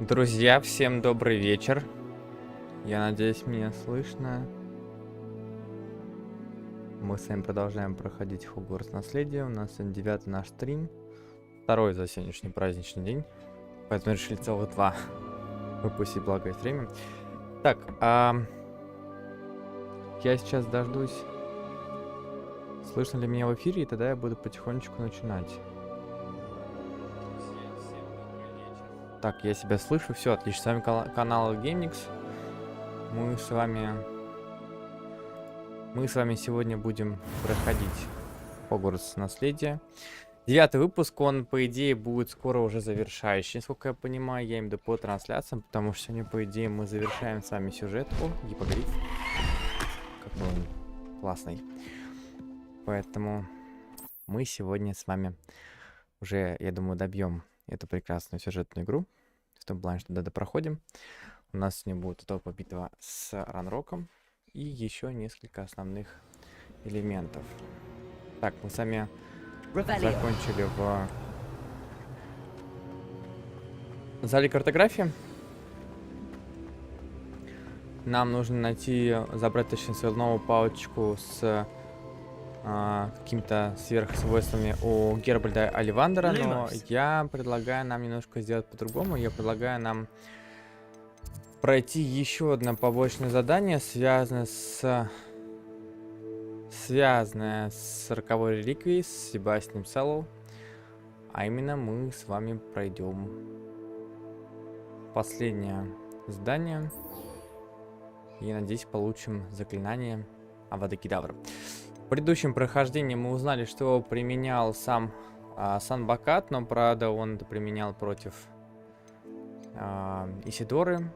Друзья, всем добрый вечер. Я надеюсь, меня слышно. Мы с вами продолжаем проходить Хогвартс Наследие. У нас сегодня 9-й наш стрим. Второй за сегодняшний праздничный день. Поэтому решили целых два выпустить, благо есть время. Так, я сейчас дождусь, слышно ли меня в эфире, и тогда я буду потихонечку начинать. Так, я себя слышу, все отлично. С вами канал GameNix. Мы с вами сегодня будем проходить Хогвартс Наследие. 9-й выпуск, он, по идее, будет скоро уже завершающий, насколько я понимаю, я имею в виду по трансляциям, потому что сегодня, по идее, мы завершаем с вами сюжет. О, гиппогриф. Какой он классный. Поэтому мы сегодня с вами уже, я думаю, добьем эту прекрасную сюжетную игру. В том плане, что допроходим. У нас сегодня будет топовая битва с Ранроком и еще несколько основных элементов. Так, мы с вами закончили в зале картографии. Нам нужно найти, забрать, точнее, свою новую палочку с какими-то сверхсвойствами у Гербальда Оливандера, но я предлагаю нам немножко сделать по-другому. Я предлагаю нам пройти еще одно побочное задание, связанное с 40-й реликвией, с Себастьяном Селлоу. А именно мы с вами пройдем последнее задание. И, надеюсь, получим заклинание Авада Кедавра. В предыдущем прохождении мы узнали, что применял сам Санбакат, но, правда, он это применял против Исидоры,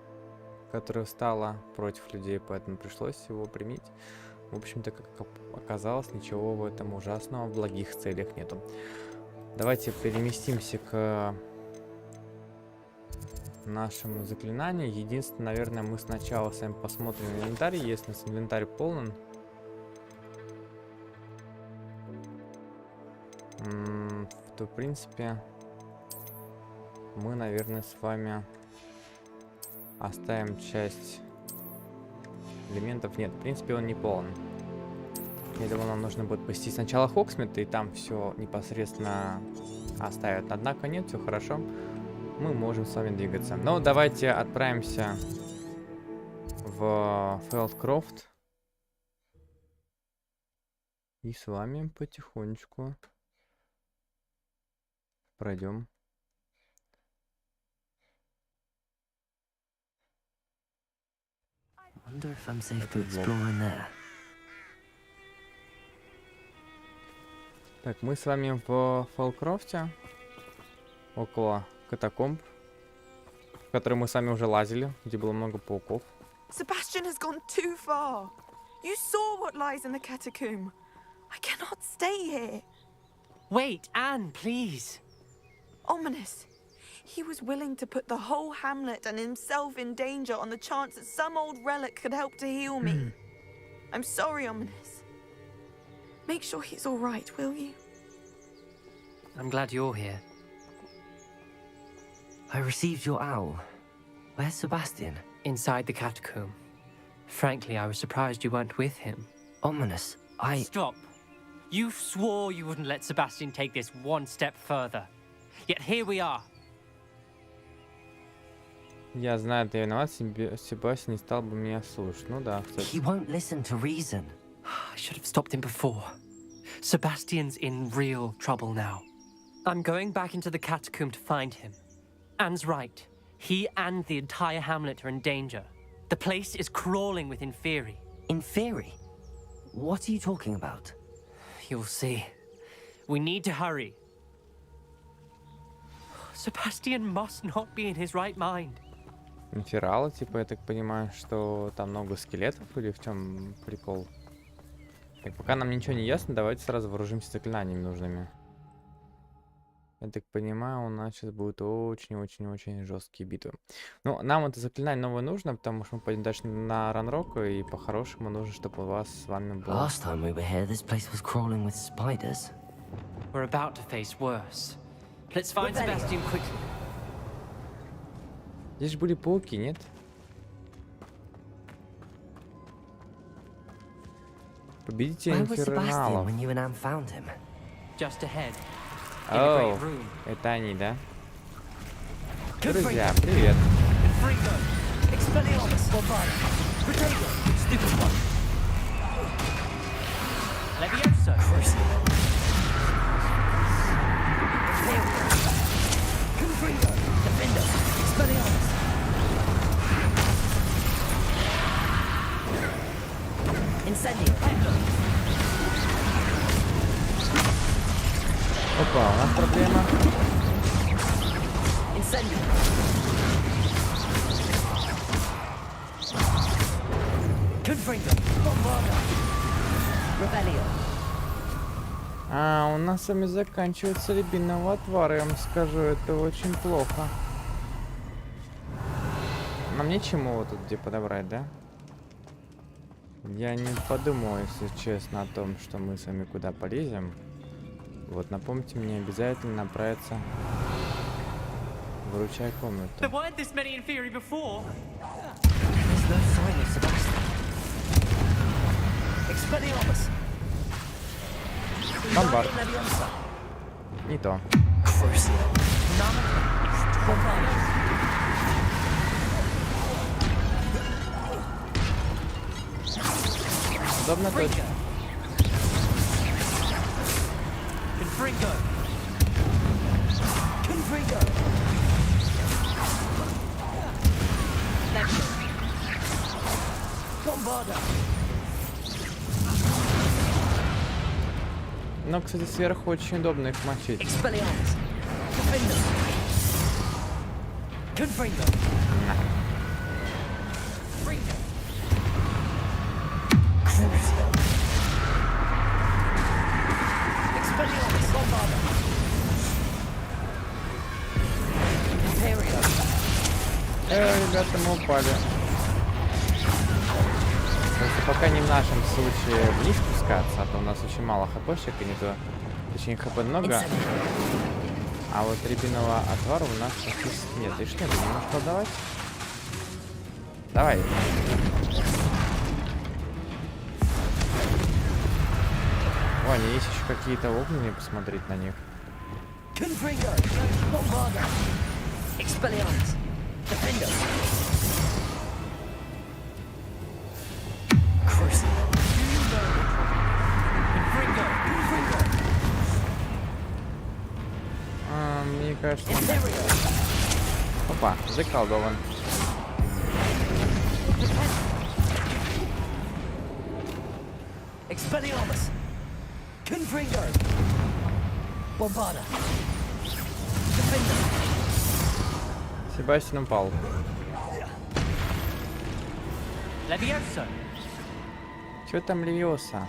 которая встала против людей, поэтому пришлось его применить. В общем-то, как оказалось, ничего в этом ужасного в благих целях нету. Давайте переместимся к нашему заклинанию. Единственное, наверное, мы сначала с вами посмотрим инвентарь. Если у нас инвентарь полон, то, в принципе, мы, наверное, с вами оставим часть элементов. Нет, в принципе, он не полон. Я думаю, нам нужно будет посетить сначала Хоксмит, и там все непосредственно оставят. Однако нет, все хорошо. Мы можем с вами двигаться. Но давайте отправимся в Фелдкрофт. И с вами потихонечку пройдем. Так, мы с вами в Фелдкрофте, около катакомб, в которые мы сами уже лазили, где было много пауков. Sebastian has gone too far. You saw what lies in the catacomb. I cannot stay here. Wait, Anne, please. Ominous. He was willing to put the whole hamlet and himself in danger on the chance that some old relic could help to heal me. I'm sorry, Ominous. Make sure he's all right, will you? I'm glad you're here. I received your owl. Where's Sebastian? Inside the catacomb. Frankly, I was surprised you weren't with him. Ominous, Stop. You swore you wouldn't let Sebastian take this one step further. Yet here we are. Я знаю, ты виноват, Себастьян не стал бы меня слушать. Ну да, кстати. he won't listen to reason. I should have stopped him before. Sebastian's in real trouble now. I'm going back into the catacomb to find him. Anne's right. He and the entire hamlet are in danger. The place is crawling with Inferi. Inferi? What are you talking about? You'll see. We need to hurry. Sebastian must not be in his right mind. Инфералы, типа, я так понимаю, что там много скелетов, или в чем прикол? Так, пока нам ничего не ясно, давайте сразу вооружимся заклинаниями нужными. Я так понимаю, у нас сейчас будут очень-очень-очень жесткие битвы. Ну, нам это заклинание новое нужно, потому что мы пойдем дальше на Ранрока, и по-хорошему нужно, чтобы у вас с вами было... Last time we were here, this place was crawling with spiders. We're about to face worse. Let's find Sebastian quickly. Здесь же были пауки, нет? Победите Where was Sebastian инферналов. when you and Anne found him? Just ahead. In a Оу, great room. это они, да? Друзья, привет. Confringo. Expelliarmus. Bombard. Potato. Stupid one. Levioso. Confringo. Defender. Expelliarmus. Incendio. Опа, у нас проблема. Incendio. Confringo. Bombarda. Rebellion. А, у нас с вами заканчивается рябиновый отвар, я вам скажу, это очень плохо. Нам нечему его тут где подобрать, да? Я не подумал, если честно, о том, что мы с вами куда полезем. Вот, напомните мне обязательно направиться. Выручай комнату. There weren't this many in theory before. There's no sign of Sebastian. Expelliarmus. Бомбард. Leviosa. Не то. Удобно точно. Confringo. Confringo. Bombarda. Но, кстати, сверху очень удобно их мочить. Expelliarmus. Defender. Confringo. Confringo. Expelliarmus. Bombarda. Imperio. Ребята, мы упали. Просто пока не в нашем случае вниз спускаться, а то у нас очень мало хпшек, и не то, точнее хп много. А вот рябинового отвара у нас практически нет. И что, ты не можешь продавать? Давай. Ваня, есть еще какие-то огненные, посмотреть на них. Confringo. Bombarda. Expelliarmus. Defender. Мне кажется... Опа, заколдован. Expelliarmus. Confringo. Bombarda. Defender. Себастьян упал. Levioso. Чё там Левиоса?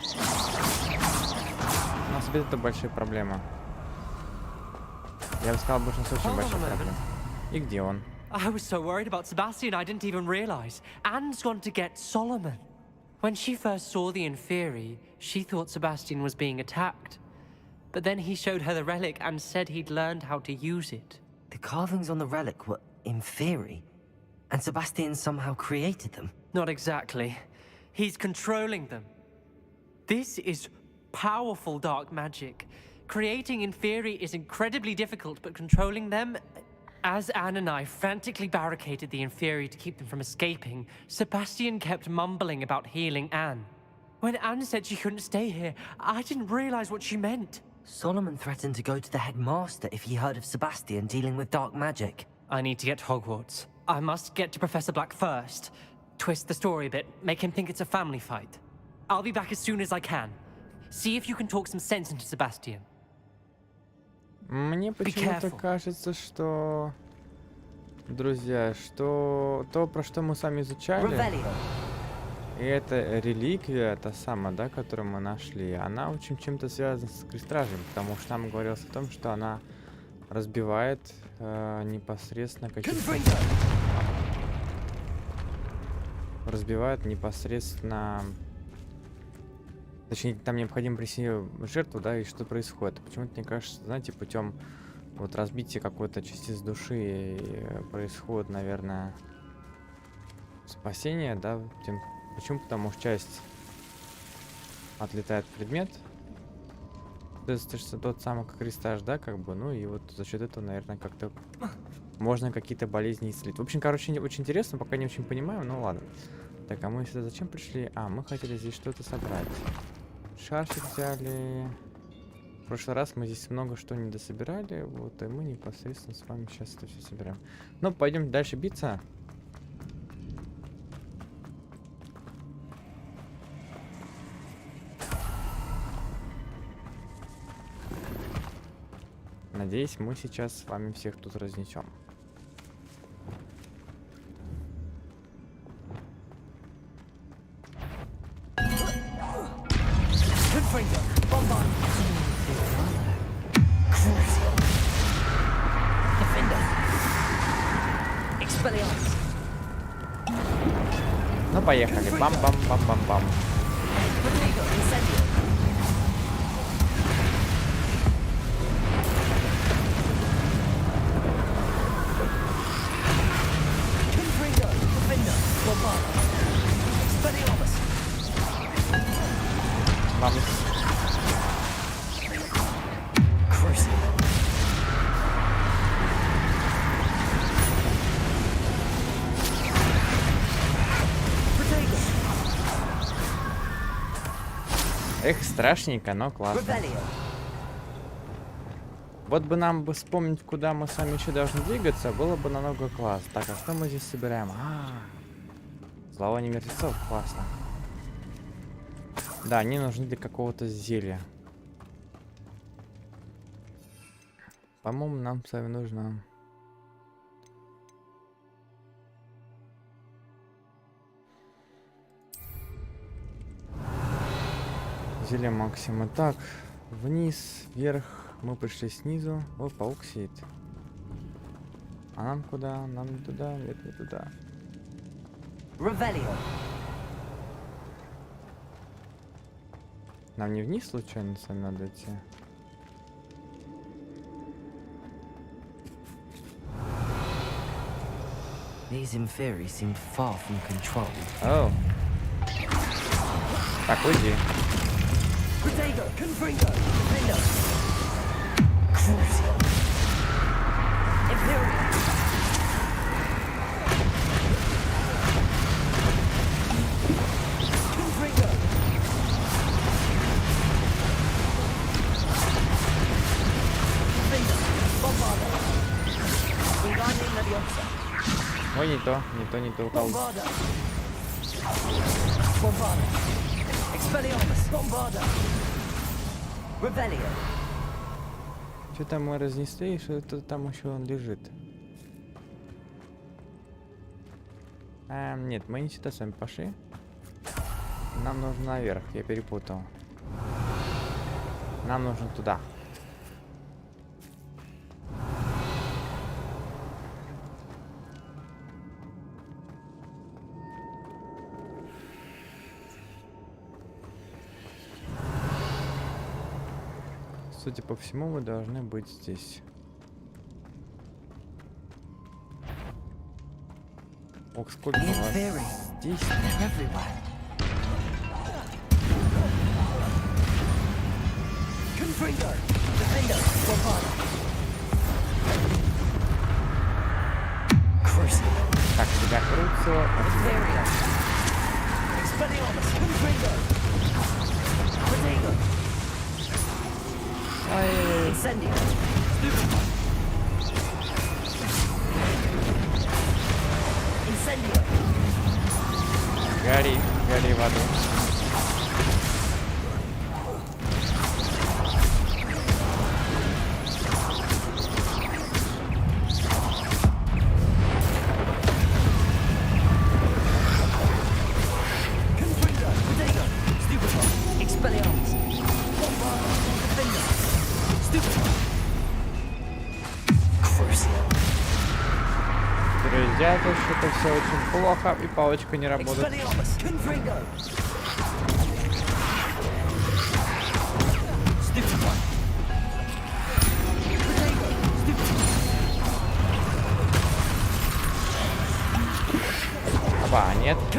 У нас без этого большая проблема. Я бы сказал, больше очень Hold on a большая moment. проблема. И где он? I was so worried about Sebastian, I didn't even realize. Anne's gone to get Solomon. When she first saw the Inferi, she thought Sebastian was being attacked. But then he showed her the relic and said he'd learned how to use it. The carvings on the relic were in theory, and Sebastian somehow created them. Not exactly. He's controlling them. This is powerful dark magic. Creating Inferi is incredibly difficult, but controlling them... As Anne and I frantically barricaded the Inferi to keep them from escaping, Sebastian kept mumbling about healing Anne. When Anne said she couldn't stay here, I didn't realize what she meant. Solomon threatened to go to the headmaster if he heard of Sebastian dealing with dark magic. I need to get to Hogwarts. I must get to Professor Black first. Twist the story a bit, make him think it's a family fight. I'll be back as soon as I can. See if you can talk some sense into Sebastian. Мне почему-то careful. кажется, что... Друзья, что... То, про что мы сами изучали... Revelio. И эта реликвия, та самая, да, которую мы нашли, она очень чем-то связана с крестражем, потому что там говорилось о том, что она разбивает непосредственно какие-то... Разбивает непосредственно... Точнее, там необходимо принести жертву, да, и что происходит. Почему-то, мне кажется, знаете, путем Вот разбитие какой-то частицы души происходит, наверное, спасение, да? Почему? Потому что часть отлетает предмет. То есть тот самый крестаж, да, как бы, ну и вот за счет этого, наверное, как-то можно какие-то болезни исцелить. В общем, короче, очень интересно, пока не очень понимаю, ну ладно. Так, а мы сюда зачем пришли? А, мы хотели здесь что-то собрать. Шарфик взяли. В прошлый раз мы здесь много что не дособирали, вот, и мы непосредственно с вами сейчас это все собираем. Ну, пойдем дальше биться. Надеюсь, мы сейчас с вами всех тут разнесем. Ну, поехали. Бам-бам-бам-бам-бам. Vamos. Эх, страшненько, но классно. Вот бы нам бы вспомнить, куда мы с вами еще должны двигаться, было бы намного классно. Так, а что мы здесь собираем? Зловоние мертвецов, классно. Да, они нужны для какого-то зелья. По-моему, нам с вами нужно... Зелье максима. Так, вниз, вверх. Мы пришли снизу. О, паук сидит. А нам куда? Нам не туда? Нет, не туда. Нам не вниз случайно с вами надо идти? These inferi seemed far from control. О. Так, уйди. Ой, не то, не то, укол. Что-то мы разнесли, что-то там еще он лежит. Нет, мы не сюда с вами пошли. Нам нужно наверх, я перепутал. Нам нужно туда. Судя по всему, мы должны быть здесь. Ох, сколько у вас здесь? Так, тебя крутится. Гори, гори в аду. Друзья, тут что-то все очень плохо, и палочка не работает.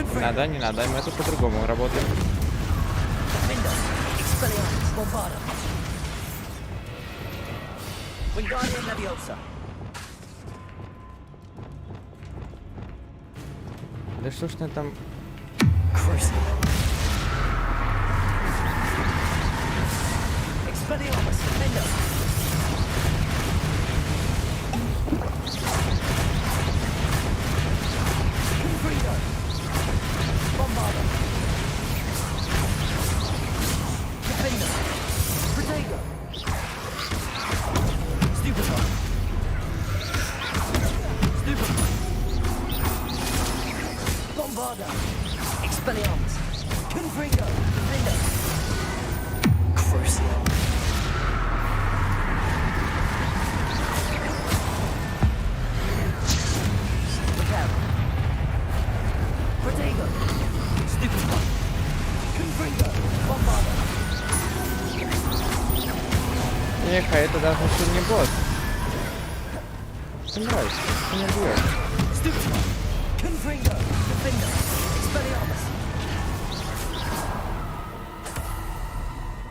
Не надо, не надо, мы тут по-другому работаем. Да что ж ты там... Эх, а это даже еще не босс. Мне нравится, что не бьет.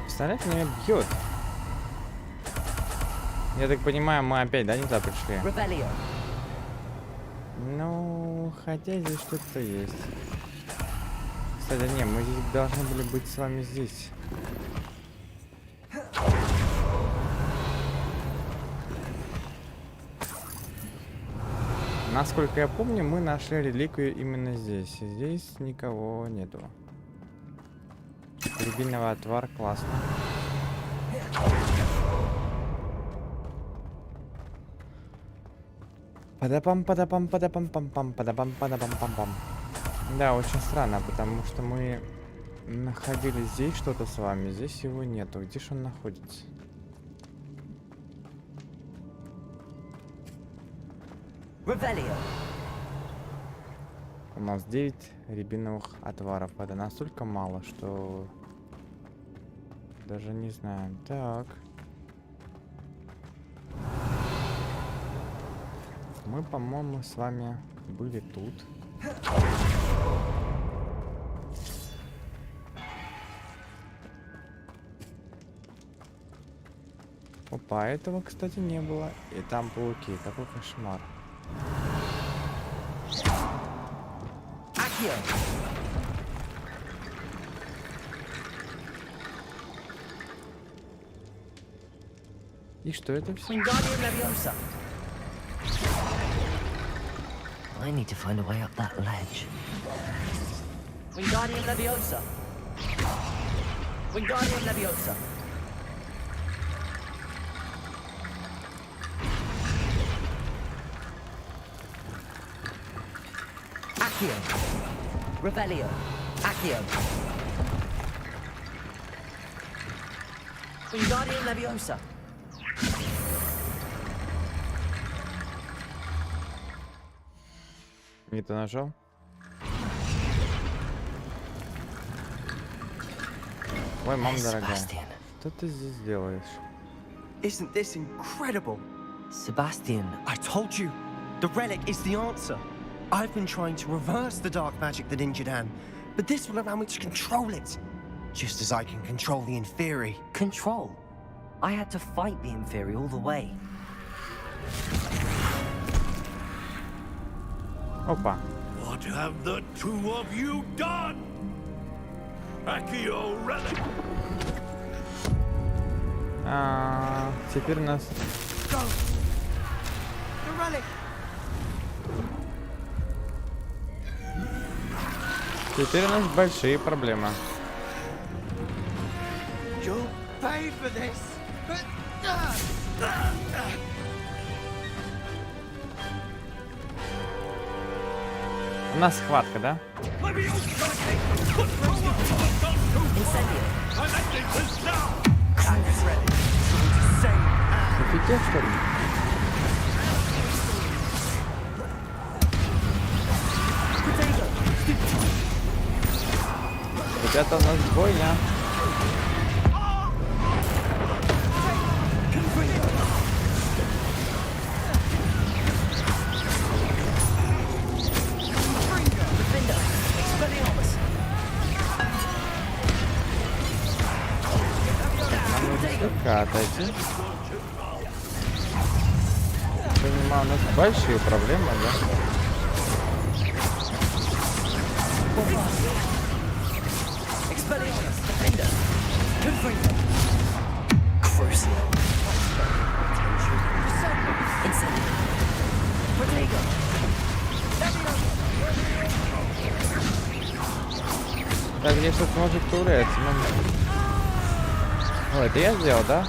Представляете, меня бьет. Я так понимаю, мы опять, да, не туда пришли? Ну, хотя здесь что-то есть. Кстати, не, мы здесь должны были быть с вами здесь. Насколько я помню, мы нашли реликвию именно здесь. И здесь никого нету. Рябиновый отвар, классно. Падапам, падапам, падапам, пам пам, падапам, падапам, пам пам. Да, очень странно, потому что мы находили здесь что-то с вами, здесь его нету. Где же он находится? У нас 9 рябиновых отваров. Это настолько мало, что даже не знаю. Так. Мы, по-моему, с вами были тут. Опа, этого, кстати, не было. И там пауки. Какой кошмар. И что это все? I need to find a way up that ledge. Wingardium Leviosa. Wingardium Leviosa. Accio. Revelio. Accio. Wingardium Leviosa. Не то нажал? Ой, мам дорогая. Что ты здесь делаешь? Isn't this incredible? Sebastian, I told you, the relic is the answer. I've been trying to reverse the dark magic that injured Anne, but this will allow me to control it. Just as I can control the Inferi. control. I had to fight the Inferi all the way. Опа. What have the two of you done? Accio relic. Теперь у нас... Go! The relic! Теперь у нас большие проблемы. You'll pay for this! У нас схватка, да? Офигеть, что ли? Ребята, у нас двойня. сюда отойти. Понимаю, у нас большие проблемы, да? Так, здесь тут может появляться. Ой, это я сделал, да?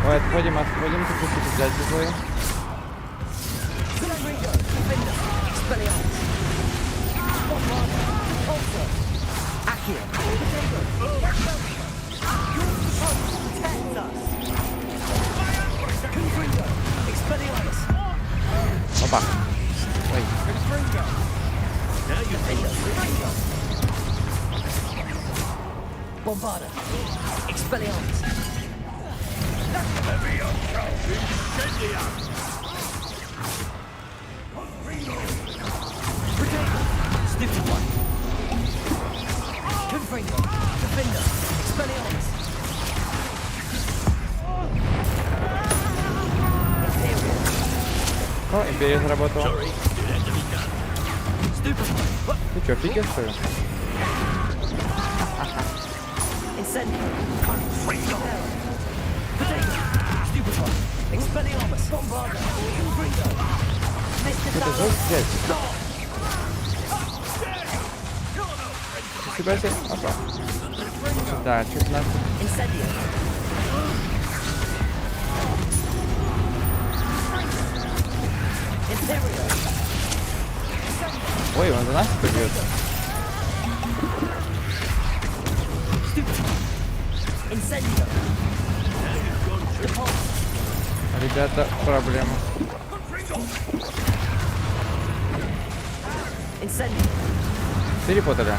Ой, отходим, тут какие-то взять такое. Опа. Ой. Bombarda. Expelliarmus. Stupid one. Confringo. Defender. Expelliarmus. О, империя заработала. Ты чё, офигел, что ли? Это жесть взять. Тебя здесь? Опа. Да, чуть нас. Ой, он за нас побьет. Ребята, проблема. Перепутали.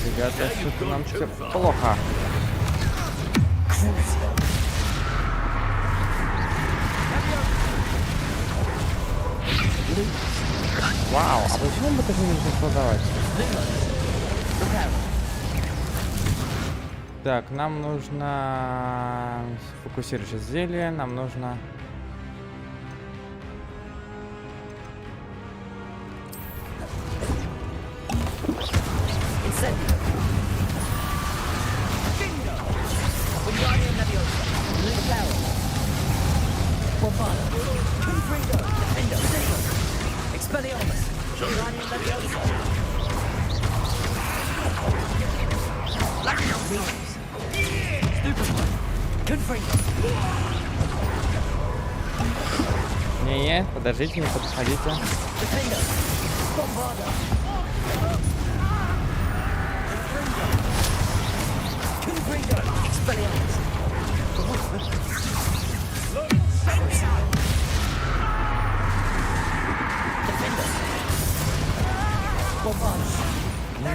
Ребята, что-то нам все плохо. Вау, а почему мы так не можем продавать? Так, нам нужно фокусирующее зелье, нам нужно... Не, подождите, не подходите.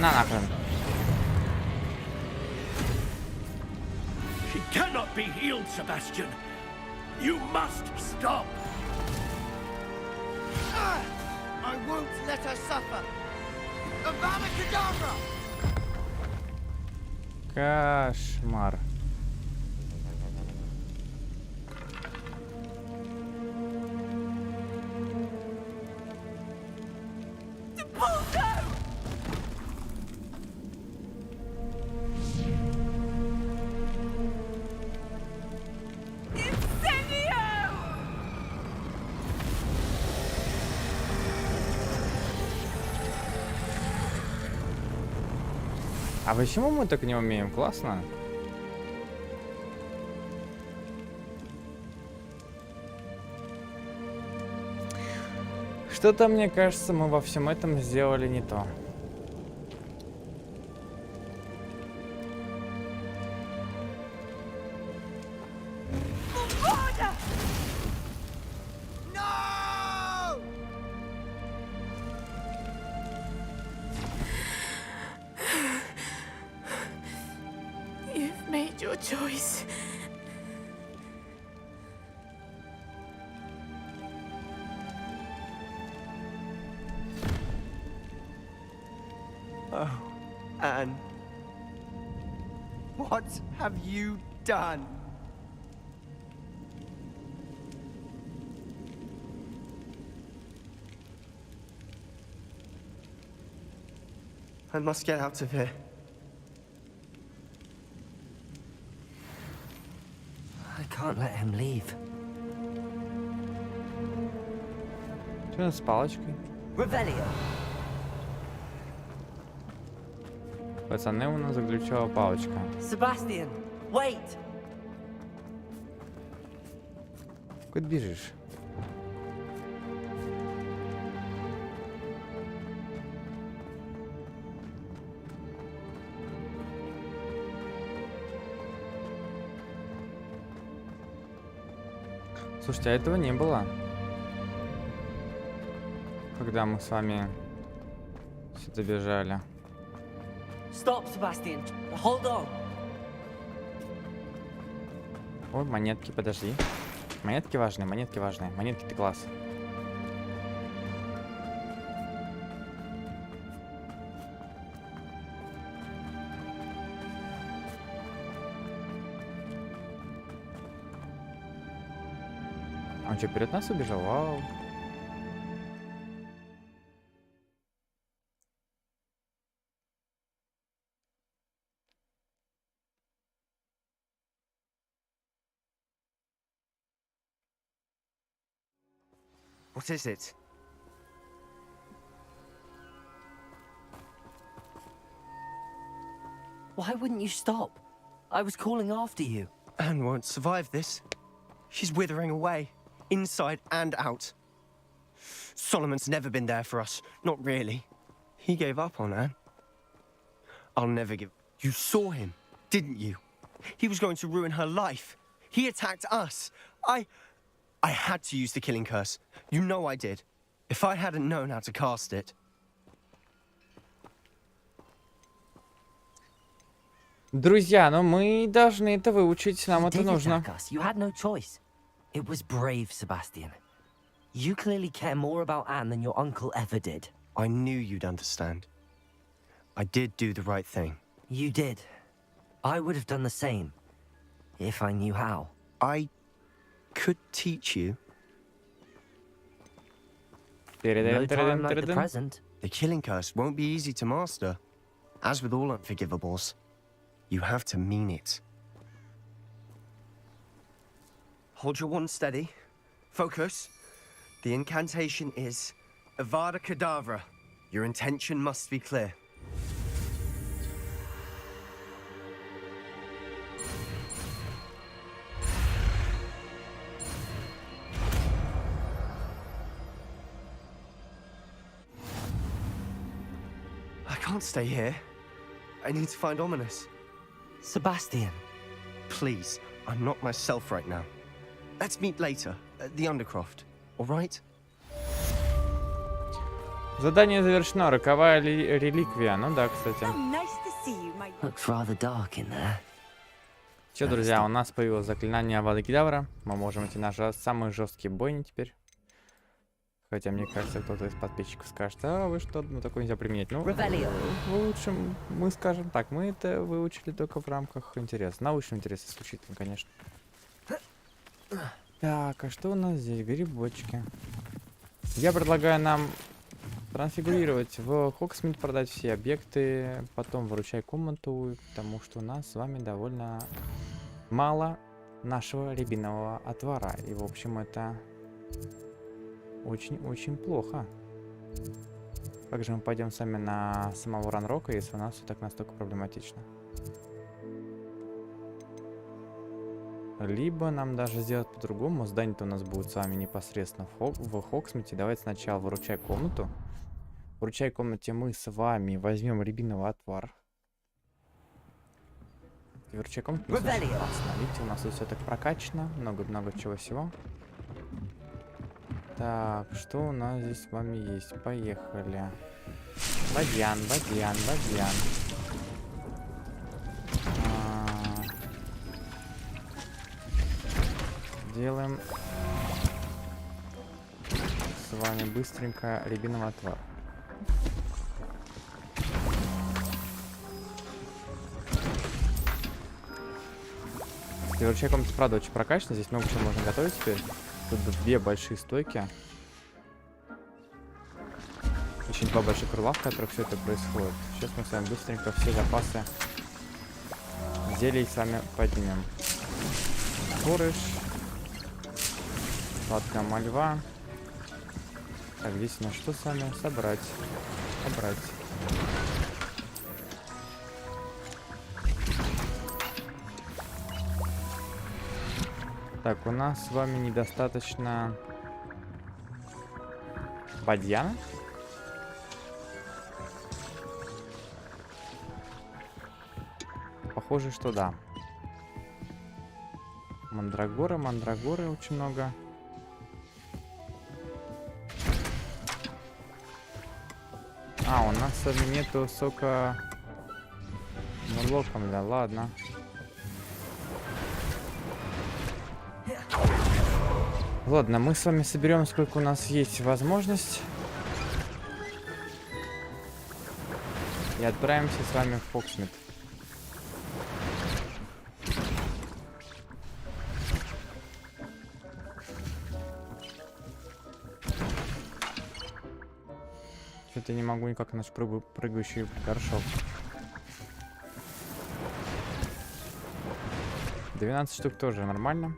На нахрен. She cannot be healed, Sebastian. You must stop. I won't let her suffer. Avada Kedavra! Кошмар. А почему мы так не умеем? Классно. Что-то, мне кажется, мы во всем этом сделали не то. You've made your choice. Oh, Anne. What have you done? I must get out of here. I can't let him leave. Что с палочкой? Revelio. Пацаны, у нас заглючила палочка. Sebastian, wait. Куда бежишь? Слушайте, а этого не было. Когда мы с вами сюда бежали. Stop, Sebastian. Hold on. Ой, монетки, подожди. Монетки важные, монетки важные. Монетки ты класс. Он что, перед нас убежал? Вау. What is it? Why wouldn't you stop? I was calling after you. Anne won't survive this. She's withering away, inside and out. Solomon's never been there for us. Not really. He gave up on Anne. I'll never give... You saw him, didn't you? He was going to ruin her life. He attacked us. I had to use the killing curse. You know I did. If I hadn't known how to cast it... Друзья, но мы должны это выучить, нам это Did нужно. attack us. You had no choice. It was brave, Sebastian. You clearly care more about Anne than your uncle ever did. I knew you'd understand. I did do the right thing. You did. I would have done the same, if I knew how. I could teach you. No time like the present. The killing curse won't be easy to master. As with all unforgivables, you have to mean it. Hold your wand steady. Focus. The incantation is Avada Kedavra. Your intention must be clear. I can't stay here. I need to find Ominous. Sebastian. Please, I'm not myself right now. Let's meet later at the Undercroft, all right? Задание завершено. Роковая реликвия. Ну да, кстати. Looks rather dark in there. Все, друзья, у нас появилось заклинание Авада Кедавра. Мы можем идти на самые жесткие бойни теперь. Хотя, мне кажется, кто-то из подписчиков скажет, а вы что, ну такое нельзя применять. Ну, лучше мы скажем так, мы это выучили только в рамках интереса. Научного интереса исключительно, конечно. Так, а что у нас здесь? Грибочки. Я предлагаю нам трансфигурировать в Хогсмит, продать все объекты, потом выручай комнату, потому что у нас с вами довольно мало нашего рябинового отвара. И, в общем, это очень-очень плохо. Как же мы пойдем сами на самого Ранрока, если у нас все так настолько проблематично? Либо нам даже сделать по-другому. Здание-то у нас будет с вами непосредственно в Хогсмите. Давайте сначала выручай комнату. В выручай комнате мы с вами возьмем рябиновый отвар. И выручай комнату. Видите, у нас тут все так прокачано. Много-много чего всего. Так, что у нас здесь с вами есть? Поехали. Бадьян. Делаем с вами быстренько рябиновый отвар. Выручай комната, правда, очень прокачана. Здесь много чего можно готовить теперь. Тут две большие стойки. Очень два больших крыла, в которых все это происходит. Сейчас мы с вами быстренько все запасы зелий с вами поднимем. Корыш. Схватка мальва. Так, здесь у нас что с вами? Собрать. Так, у нас с вами недостаточно бадьяна. Похоже, что да. Мандрагоры очень много. А, у нас с вами нету сока Ранроком, да, ладно. Ладно, мы с вами соберем, сколько у нас есть возможность. И отправимся с вами в Хогсмит. Что-то не могу никак наш прыгающий горшок. 12 штук тоже нормально.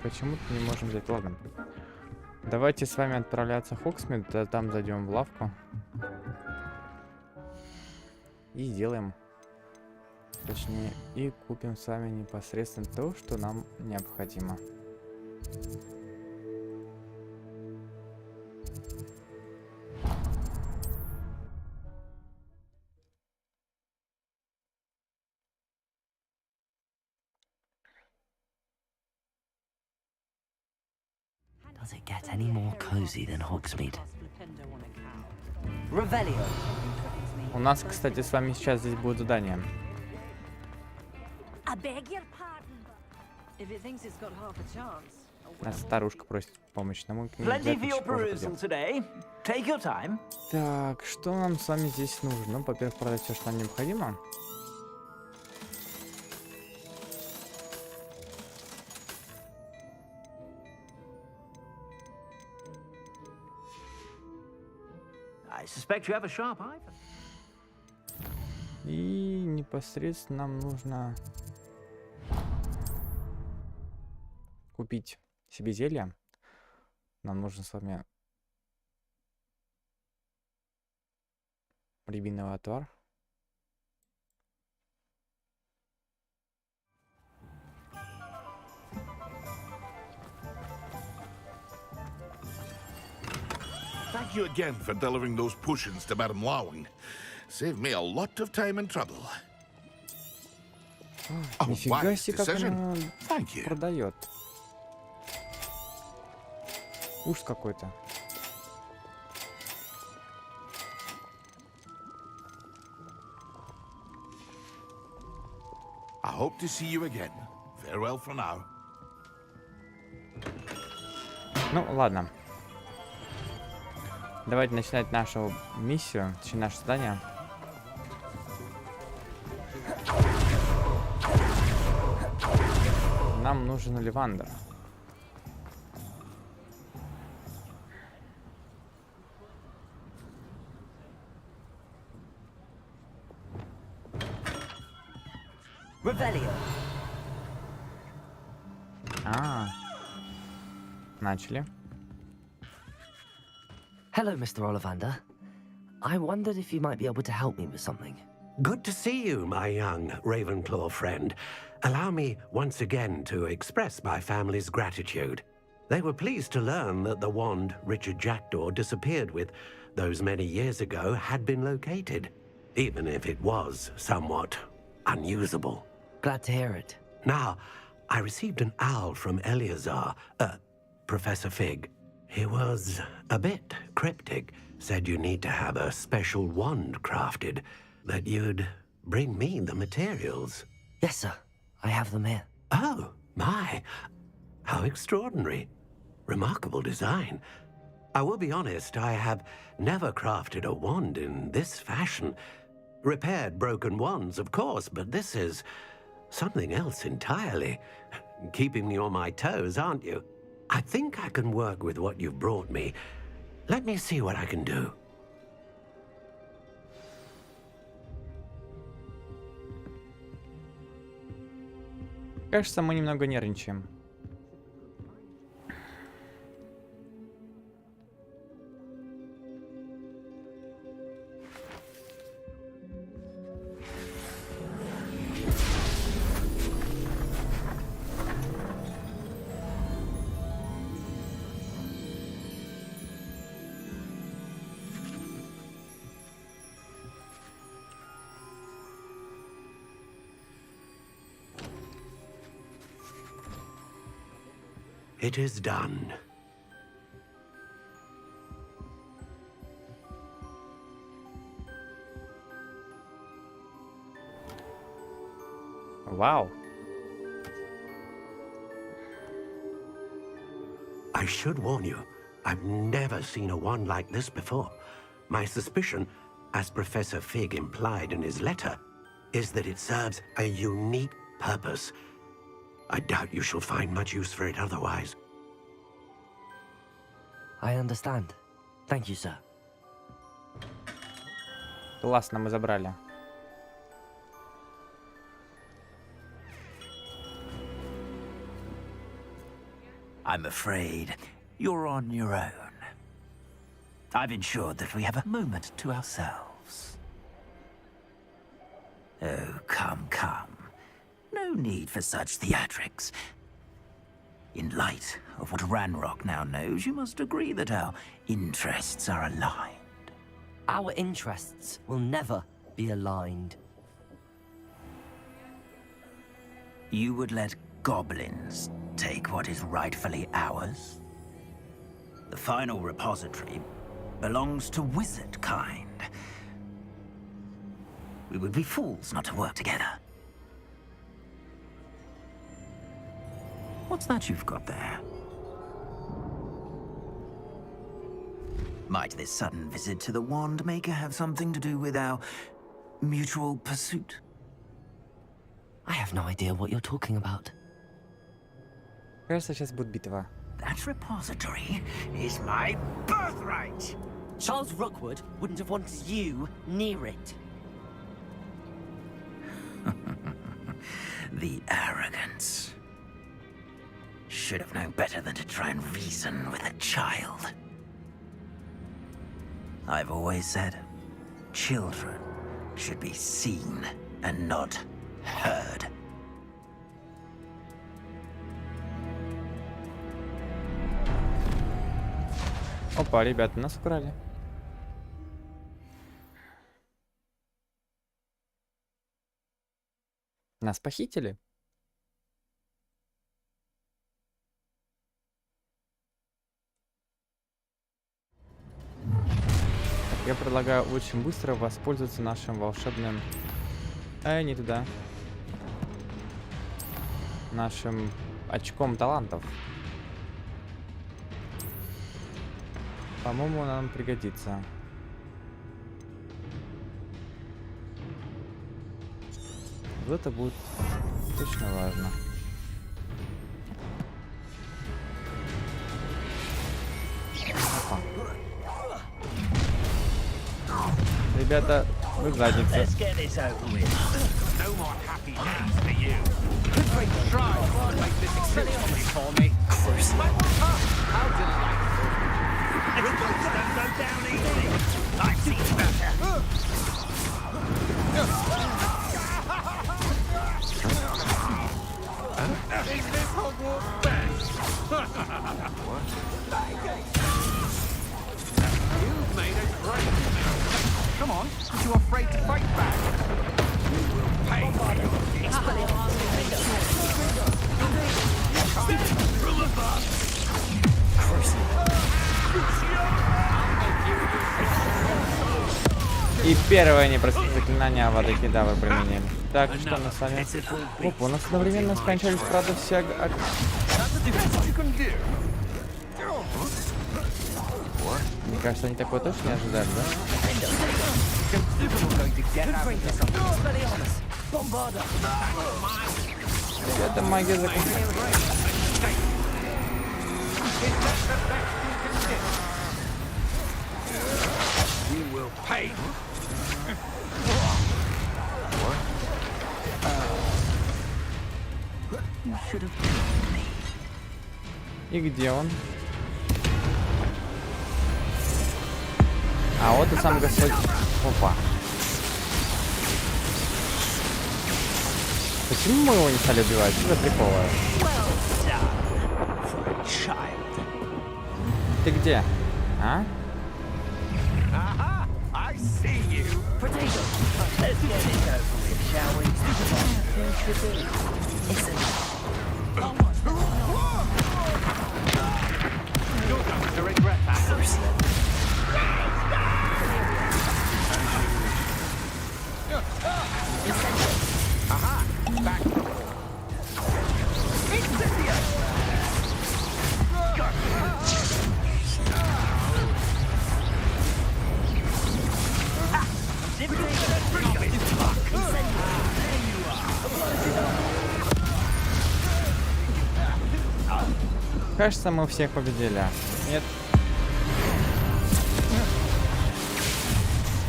Почему-то не можем взять. Ладно. Давайте с вами отправляться в Хогсмит. Там зайдем в лавку. И сделаем. Точнее, и купим с вами непосредственно то, что нам необходимо. Does it get any more cozy than Hogsmeade? Revelio. У нас, кстати, с вами сейчас здесь будет задание. Нас старушка просит помощи. Нам Так, что нам с вами здесь нужно? Ну, во-первых, продать все, что нам необходимо. И непосредственно нам нужно купить себе зелье. Нам нужно с вами рябиновый отвар. Thank you again for delivering those potions to Madame Lowing. Saved me a lot of time and trouble. Нифига себе, как она продает. Ужас какой-то. I hope to see you again. Farewell for now. Ну, ладно. Давайте начинать нашу миссию, точнее, наше задание. Нам нужен Ливандер. Revelio. Начали. Hello, Mr. Ollivander. I wondered if you might be able to help me with something. Good to see you, my young Ravenclaw friend. Allow me once again to express my family's gratitude. They were pleased to learn that the wand Richard Jackdaw disappeared with those many years ago had been located, even if it was somewhat unusable. Glad to hear it. Now, I received an owl from Eleazar, Professor Fig. He was a bit cryptic, said you need to have a special wand crafted, that you'd bring me the materials. Yes, sir. I have them here. Oh, my. How extraordinary. Remarkable design. I will be honest, I have never crafted a wand in this fashion. Repaired broken wands, of course, but this is something else entirely. Keeping me on my toes, aren't you? I think I can work with what you've brought me. Let me see what I can do. Кажется, мы немного нервничаем. It is done. Вау. I should warn you, I've never seen a wand like this before. My suspicion, as Professor Fig implied in his letter, is that it serves a unique purpose. I doubt you shall find much use for it otherwise. I understand. Thank you, sir. Классно, мы забрали. I'm afraid you're on your own. I've ensured that we have a moment to ourselves. Oh, come, come. No need for such theatrics. In light of what Ranrok now knows, you must agree that our interests are aligned. Our interests will never be aligned. You would let goblins take what is rightfully ours? The final repository belongs to wizard kind. We would be fools not to work together. What's that you've got there? Might this sudden visit to the Wand Maker have something to do with our mutual pursuit? I have no idea what you're talking about. Кажется, сейчас будет битва. That repository is my birthright! Charles Rookwood wouldn't have wanted you near it. The arrogance. Should have known better than to try and reason with a child. I've always said, children should be seen and not heard. Опа, ребята, нас украли. Нас похитили. Я предлагаю очень быстро воспользоваться нашим волшебным... не туда. Нашим очком талантов. По-моему, нам пригодится. Вот это будет точно важно. Опа. Ребята, вы в заднице. Let's get this over with. No И первое непростое заклинание Авада Кедавра применили. Так, что мы с вами... Опа, у нас одновременно скончались, правда, все... Мне кажется, они такое точно не ожидали, да? Это магия заклинания. И где он? А вот и сам Господь. Опа. Почему мы его не стали убивать? Что за приколы? Ты где? А? Кажется, мы всех победили. Нет.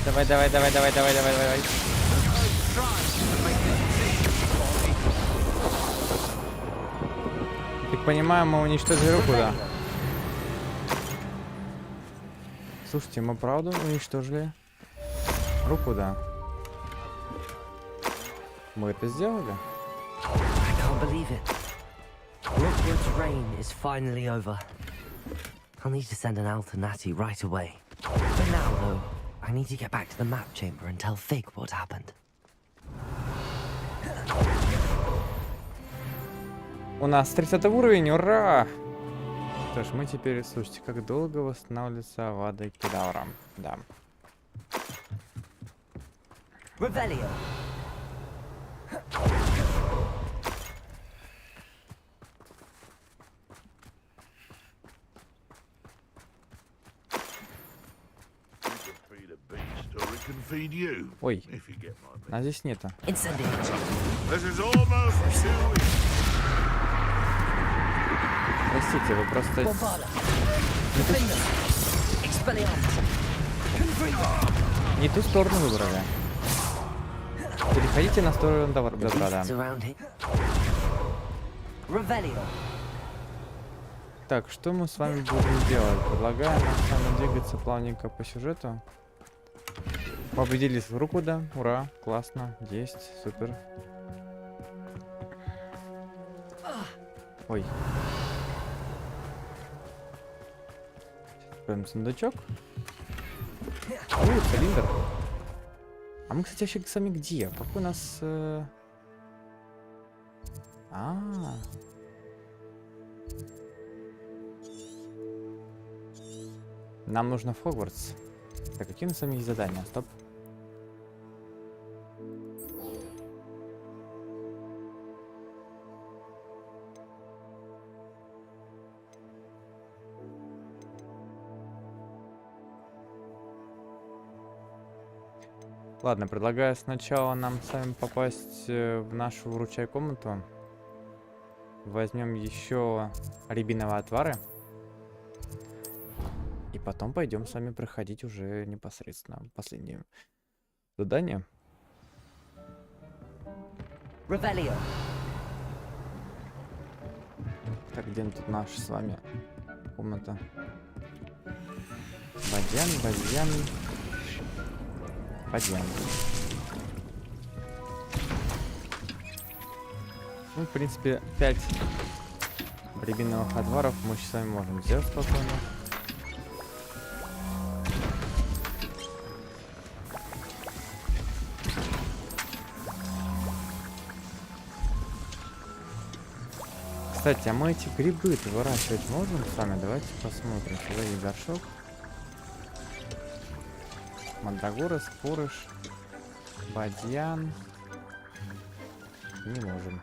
Давай, давай, давай, давай, давай, давай, давай. Так понимаю, мы уничтожили руку, да? Слушайте, мы правда уничтожили руку, да? Мы это сделали? Hogwarts' reign is finally over. I'll need to send an owl to Natty right away. For now, though, I need to get back to the map chamber and tell Fig what happened. У нас 30 уровень, ура! Что ж, мы теперь, слушайте, как долго восстанавливается Авада Кедавра. Да. Revelio. Ой, а здесь нету. Простите, вы просто... Не ту сторону выбрали. Переходите на сторону добра, да. Так, что мы с вами будем делать? Предлагаю нам с вами двигаться плавненько по сюжету. Победили в руку, да? Ура, классно, есть, супер. Ой. Прям сундучок. Цилиндр. А мы, кстати, вообще сами где? Какой у нас... Нам нужно в Хогвартс. Так, какие у нас сами есть задания? Стоп. Ладно, предлагаю сначала нам с вами попасть в нашу вручай комнату. Возьмем еще рябиновые отвары. И потом пойдем с вами проходить уже непосредственно последнее задание. Revelio. Так, где тут наша с вами комната? Бадьян. Ну, в принципе, 5 рябиновых отваров мы с вами можем сделать спокойно. Кстати, а мы эти грибы-то выращивать можем с вами? Давайте посмотрим. Сюда есть горшок. Мандрагора, спорыш, бадьян. Не можем.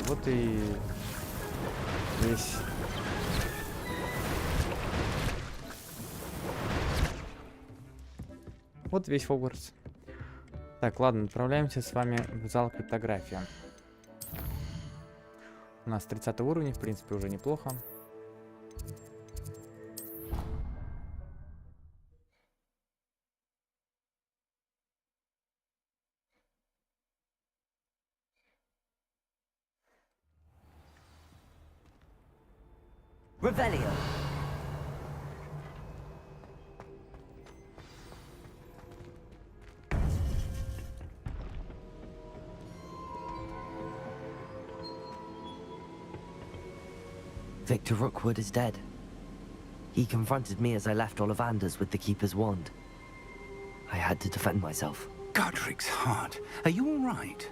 Вот и весь. Вот весь Хогвартс. Так, ладно, отправляемся с вами в зал криптографии. У нас 30 уровень, в принципе, уже неплохо. Revelio. Victor Rookwood is dead. He confronted me as I left Ollivander's with the Keeper's wand. I had to defend myself. Godric's heart, are you all right?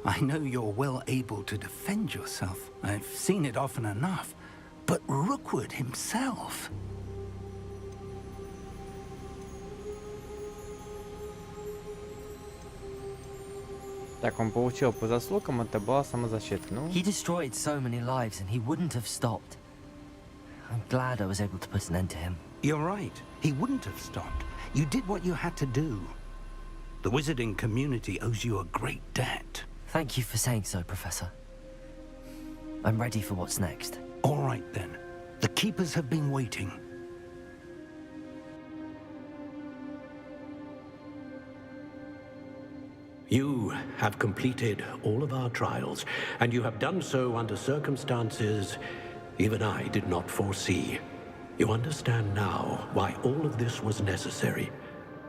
I know you're well able to defend yourself. I've seen it often enough. But Rookwood himself... Так, он получил по заслугам, это была самозащита. Ну, He destroyed so many lives and he wouldn't have stopped. I'm glad I was able to put an end to him. You're right. He wouldn't have stopped. You did what you had to do. The wizarding community owes you a great debt. Thank you for saying so, Professor. I'm ready for what's next. All right, then. The Keepers have been waiting. You have completed all of our trials, and you have done so under circumstances even I did not foresee. You understand now why all of this was necessary.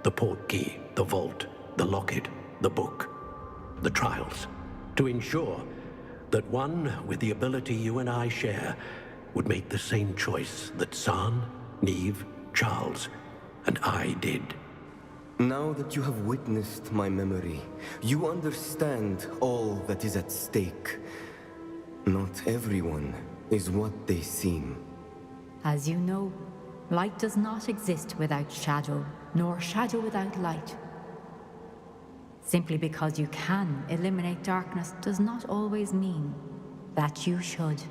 The portkey, the vault, the locket, the book, the trials. To ensure that one with the ability you and I share would make the same choice that San, Neve, Charles, and I did. Now that you have witnessed my memory, you understand all that is at stake. Not everyone is what they seem. As you know, light does not exist without shadow, nor shadow without light. Simply because you can eliminate darkness does not always mean that you should.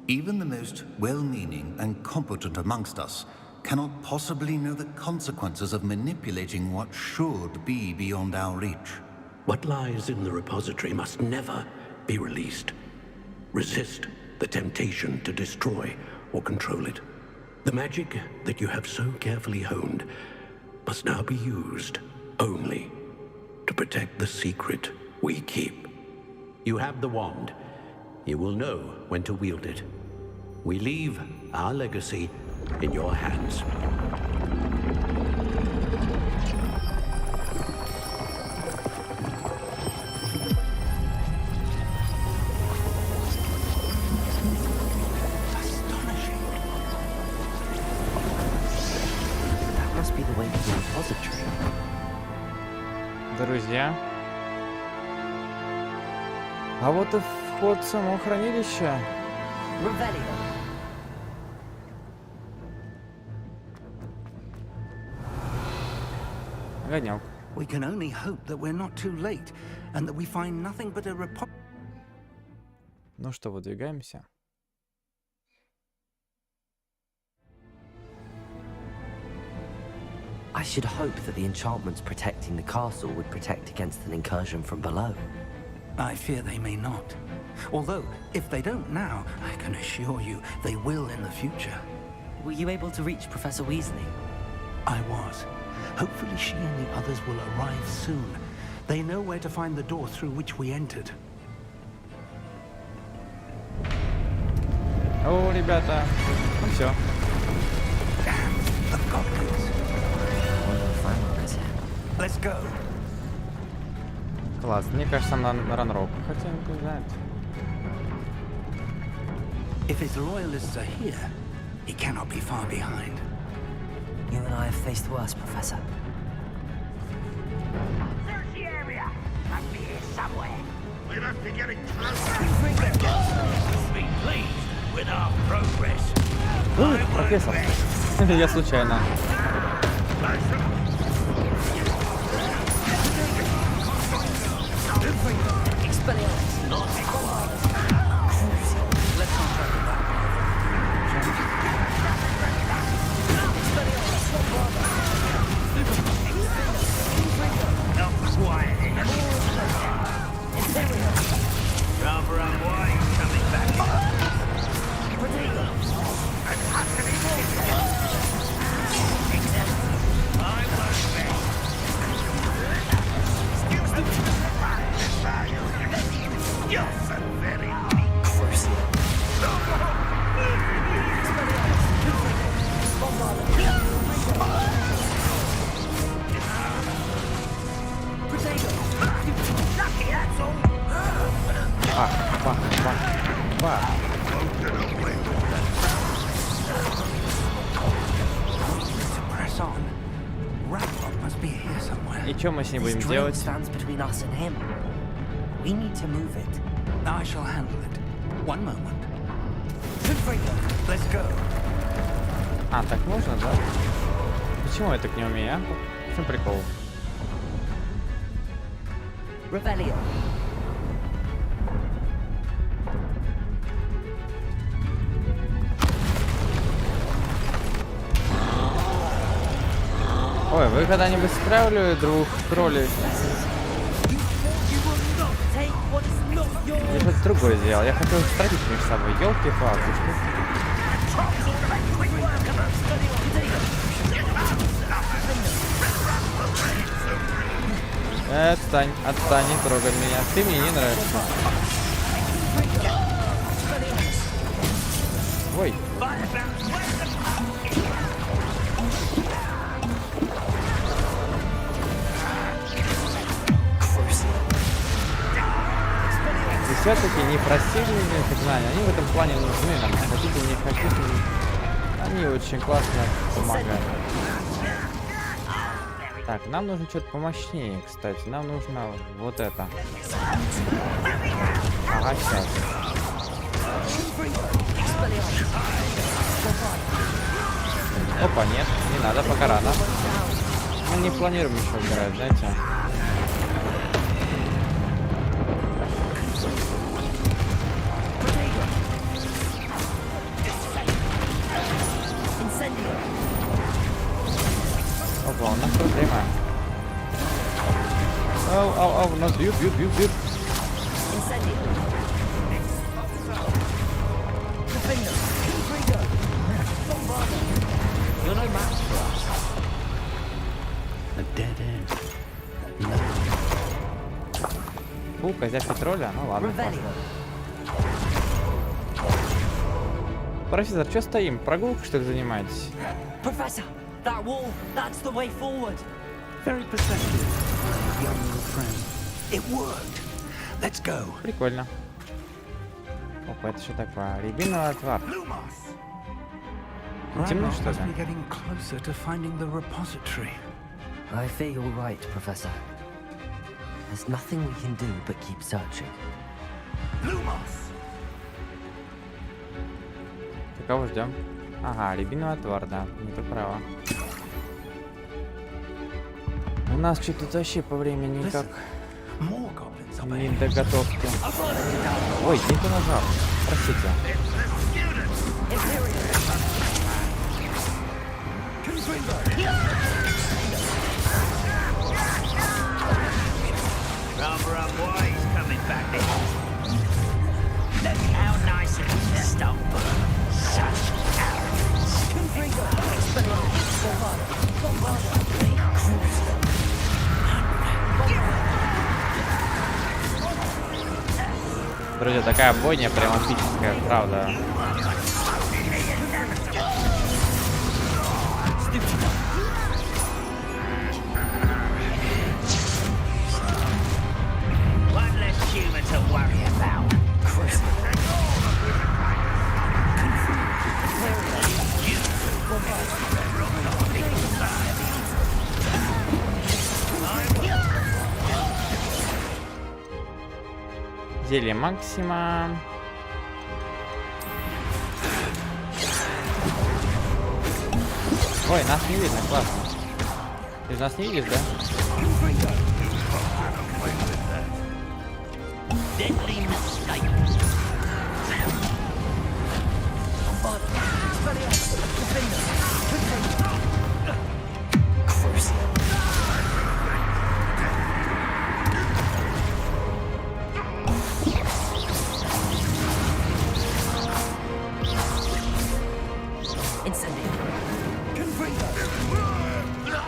Even the most well-meaning and competent amongst us cannot possibly know the consequences of manipulating what should be beyond our reach. What lies in the repository must never be released. Resist the temptation to destroy or control it. The magic that you have so carefully honed must now be used only to protect the secret we keep. You have the wand. You will know when to wield it. We leave our legacy in your hands. Astonishing. That must be the way to the repository. друзья. А вот и вход в само хранилище. Revelio. Огонек. We can only hope that we're not too late, and that we find nothing but a Ну что, выдвигаемся. I should hope that the enchantments protecting the castle would protect against an incursion from below. I fear they may not. Although, if they don't now, I can assure you they will in the future. Were you able to reach Professor Weasley? I was. Hopefully she and the others will arrive soon. They know where to find the door through which we entered. О, ребята. Ну все. The goblins. Let's go. Класс. Мне кажется, на Ранроком. Хотя не знаю. If his loyalists are here, he cannot be far behind. You and I have faced worse, Professor. Search the area. Must be here somewhere. We must be getting closer. Be pleased with our progress. Профессор. Я случайно. Press on. Ranrok must be here somewhere. И что мы с ней будем This drill делать? stands between us and him. We need to move it. I shall handle it. One moment. Let's go. А, так можно, да? Почему я так не умею, а? В чем прикол? Rebellion. Ой, вы когда-нибудь справили двух троллей? Я что-то другое сделал. Я хотел встретить между собой. Ёлки-палки. Отстань, отстань, не трогай меня. Ты мне не нравишься. Ой. И все-таки не просильные заклинания, они в этом плане нужны нам. Хотите, не хотите, они очень классно помогают. Так, нам нужно что-то помощнее, кстати. Нам нужно вот это. Ага, сейчас. Опа, нет, не надо, пока рано. Мы не планируем еще играть, знаете. Опа, у нас проблема. Ау, ау, ау, нас бьют. A dead end. Фу, козявка тролля, ну ладно. Профессор, что стоим? Прогулку, что ли, занимаетесь? Professor, that wall, that's the way forward. Very perceptive, my young friend. It worked. Let's go. Прикольно. Опа, это что такое? Рябиновый отвар. Темно, Ранрок что must ли? be getting closer to finding the repository. I fear you're right, Professor. There's nothing we can do but keep searching. Так, кого ждем? Ага, рябиновый отвар, да. Не то право. У нас что-то тут вообще по времени никак More goblins are не behaving. до готовки. Ой, не то нажал. Простите. Rather unwise coming back in. Look how nice it is to stumble. Such arrogance. Друзья, такая бойня прям эпическая, правда. Зелье максима. Ой, нас не видно, классно. Ты же нас не видишь, да?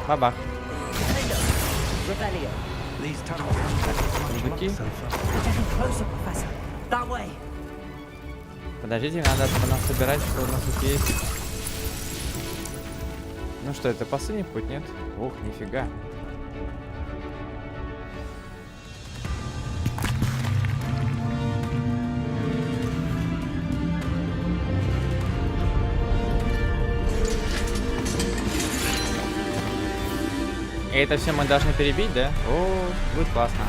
Бабах. Жуки. Подождите, надо собирать, что у нас тут есть. Ну что, это последний путь, нет? Ух, нифига. И это все мы должны перебить, да? О, будет классно.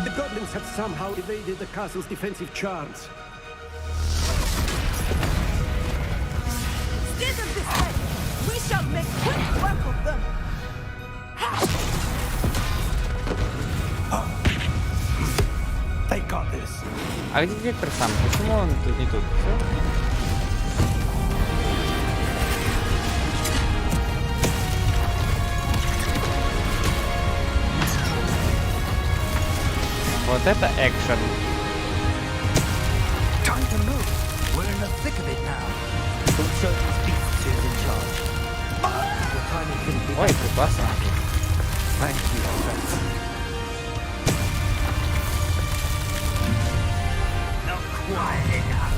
The goblins have somehow evaded the castle's defensive charms. We shall make quick work of them. They got this. А где директор сам? Почему он тут не тут? Всё? Вот это экшен. Time to move. We're in the thick of it now. Don't show these beasts who's in charge. Your timing couldn't be Ой, better. классно. Thank you, friends. Not quite enough.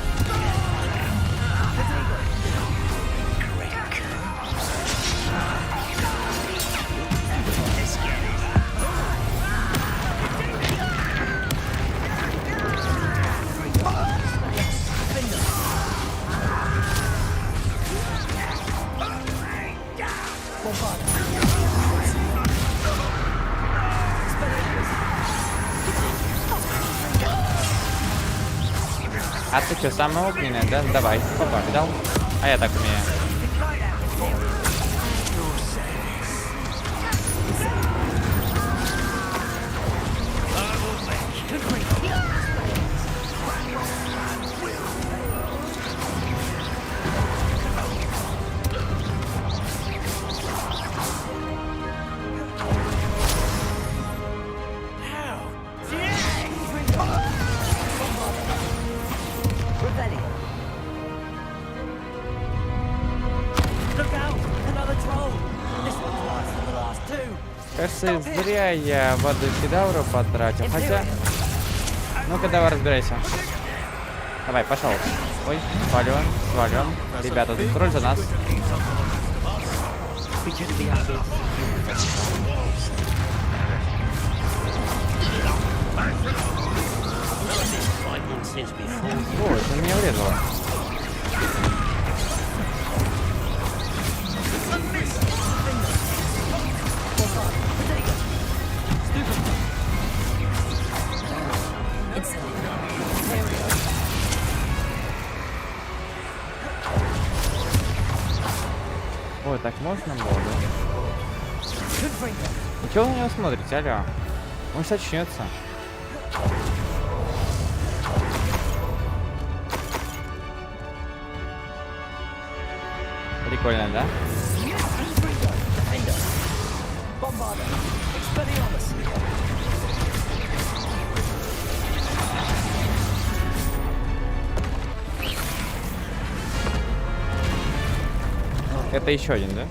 А ты что, самая огненная, да? Давай, опа, видал? А я так умею. Кажется, зря я Аваду Кедавру потратил. Хотя... Ну-ка, давай разбирайся. Давай, пошел. Ой, свален. Ребята, тут тролль за нас. О, это меня врезало. Ой, так можно было, да? Ну чего вы на него смотрите, алло? Он сейчас очнется. Прикольно, да? Avada. Expelliarmus. Это еще один, да?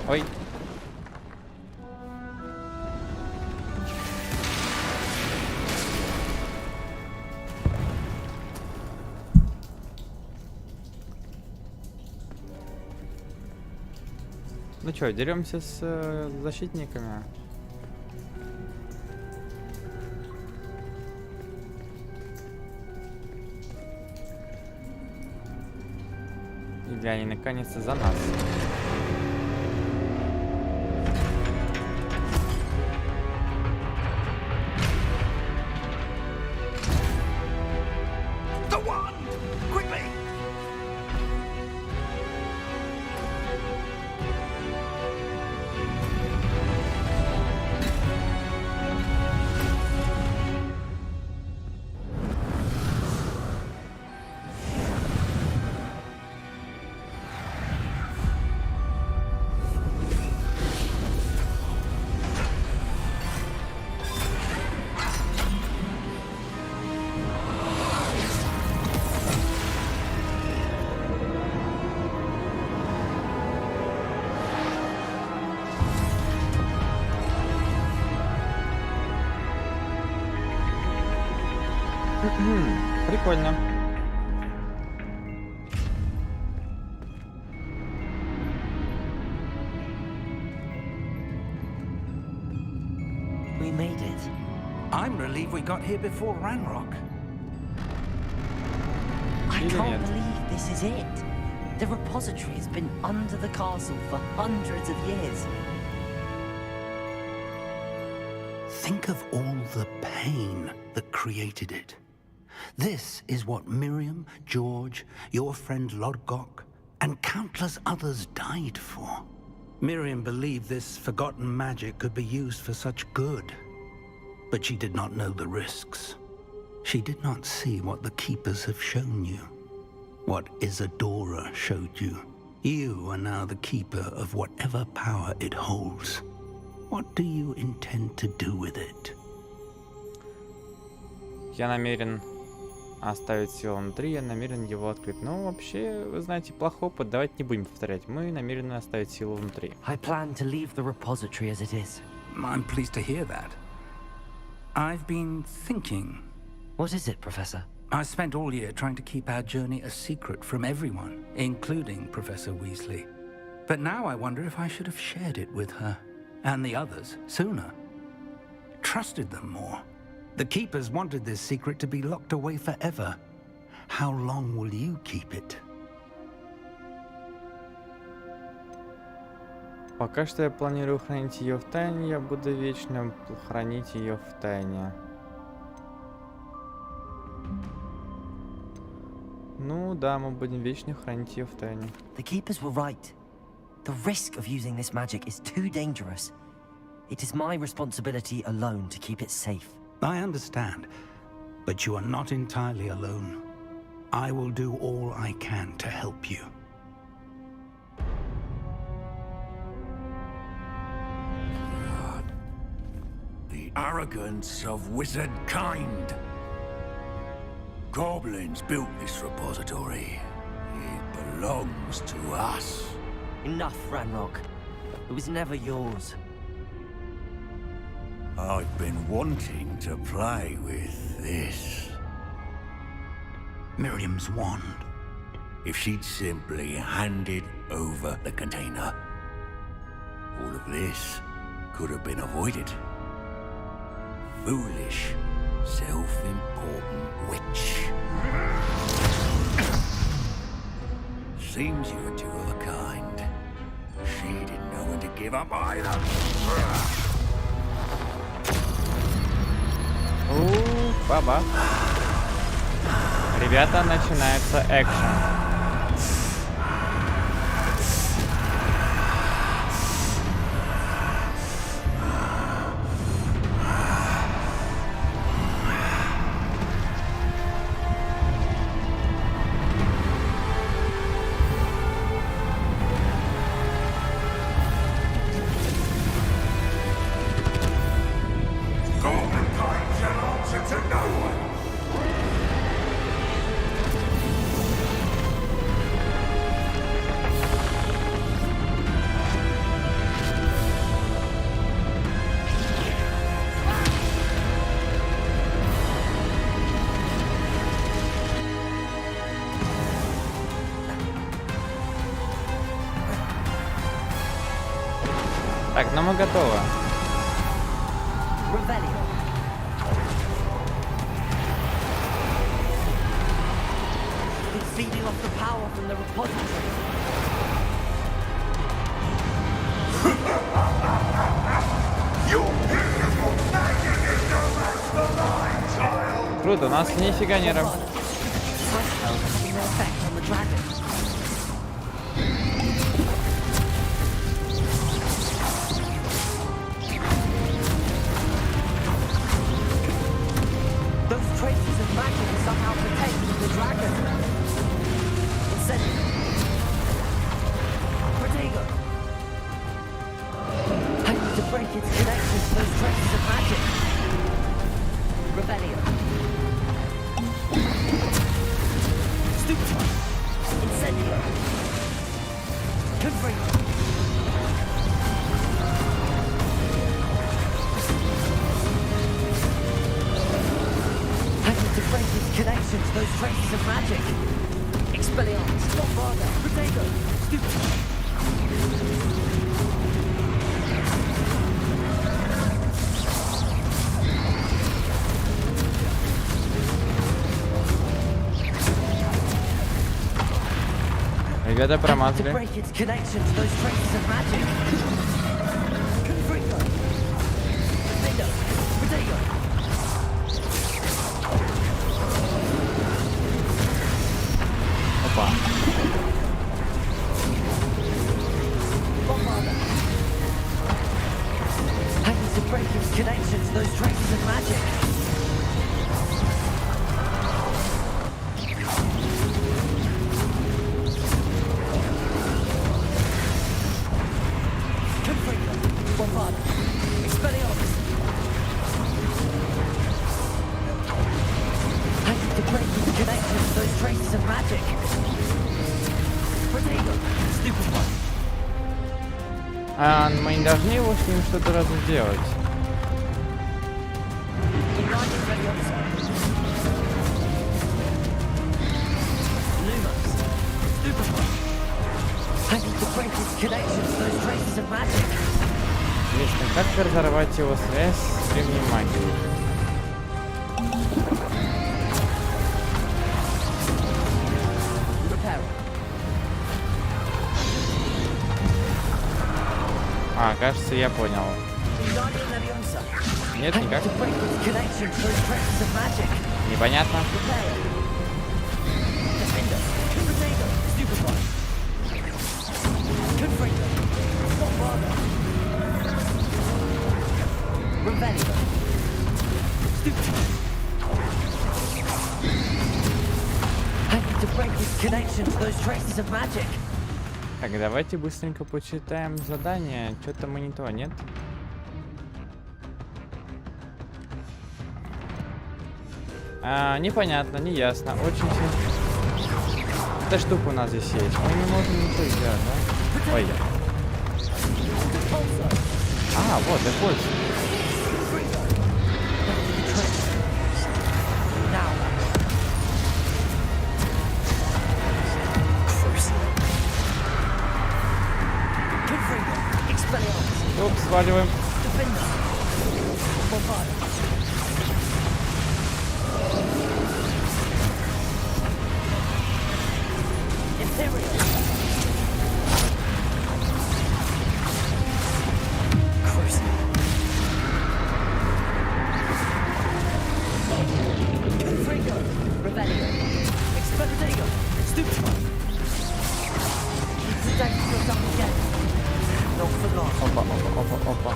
Ой. Ну чё, деремся с защитниками? Или они наконец-то за нас? Прикольно. We made it. I'm relieved we got here before Ranrok. I Even can't yet. believe this is it. The repository has been under the castle for hundreds of years. Think of all the pain that created it. This is what Miriam, George, your friend Lodgok, and countless others died for. Miriam believed this forgotten magic could be used for such good, but she did not know the risks. She did not see what the Keepers have shown you, what Isadora showed you. You are now the Keeper of whatever power it holds. What do you intend to do with it? Я намерен оставить силу внутри, я намерен его открыть. Ну, вообще, вы знаете, плохой опыт, давайте не будем повторять. Мы намерены оставить силу внутри. I plan to leave the repository as it is. I'm pleased to hear that. I've been thinking. What is it, Professor? I spent all year trying to keep our journey a secret from everyone, including Professor Weasley. But now I wonder if I should have shared it with her, and the others, sooner. Trusted them more. The Keepers wanted this secret to be locked away forever. How long will you keep it? Пока что я планирую хранить ее в тайне, я буду вечно хранить ее в тайне. Ну да, мы будем вечно хранить ее в тайне. The Keepers were right. The risk of using this magic is too dangerous. It is my responsibility alone to keep it safe. I understand, but you are not entirely alone. I will do all I can to help you. The arrogance of wizard kind. Goblins built this repository. It belongs to us. Enough, Ranrok. It was never yours. I've been wanting to play with this. Miriam's wand. If she'd simply handed over the container, all of this could have been avoided. foolish, self-important witch. Seems you were two of a kind. She didn't know when to give up either. Баба. Ребята, начинается экшен. Так, ну мы готовы. It's feeding off the power from the repository. Круто, у нас нифига не работает. Those traces of magic are somehow protecting the dragon. Incendio. Protego. I need to break its connection to those traces of magic. Rebellion. Stupefy. Incendio. Confringo. To break its connection to those traces of magic. Expelliarmus, Bombarda, Protego, Stupefy. Ребята To промазали. break its connection to those traces of magic. Confringo. Protego, Protego. Опа. Bombarda. I need to break its connection to those traces of magic. Confringo. Bombarda. Expelliarmus. I need to break its connection to those traces of magic. Protego. Stupefy. А мы не должны его с ним что-то раз сделать. Igniting Leviosa. Lumos. Stupefy. I need to break its connection to those traces of magic. Интересно, как разорвать его связь с древней магией? Repair. А, кажется, я понял. Igniting Leviosa. Нет, I need никак. to break its connection to those traces of magic. Непонятно. Repair. Defender. Protego. Stupefy. Confringo. Bombarda. Rebellion. Stupefy. I need to break its connection to those traces of magic. Так, давайте быстренько почитаем задание. Что-то мы не то, нет? Непонятно, не ясно. Очень все. Эта штука у нас здесь есть. Мы не можем ничего сделать, да? Ой. А, вот, депульс. Оп, сваливаем. Опа.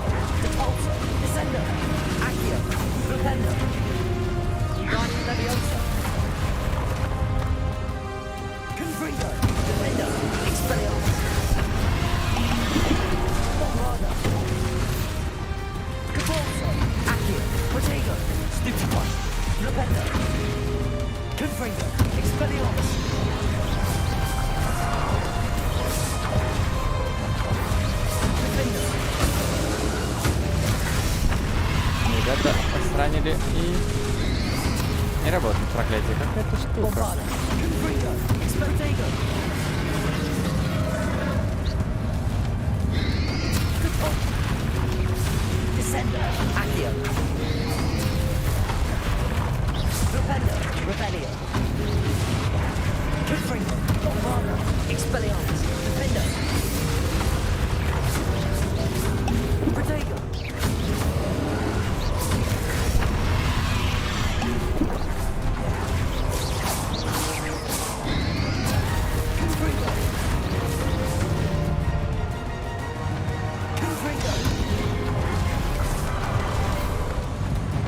Ребята отстранили и не работает проклятие. Какая-то штука.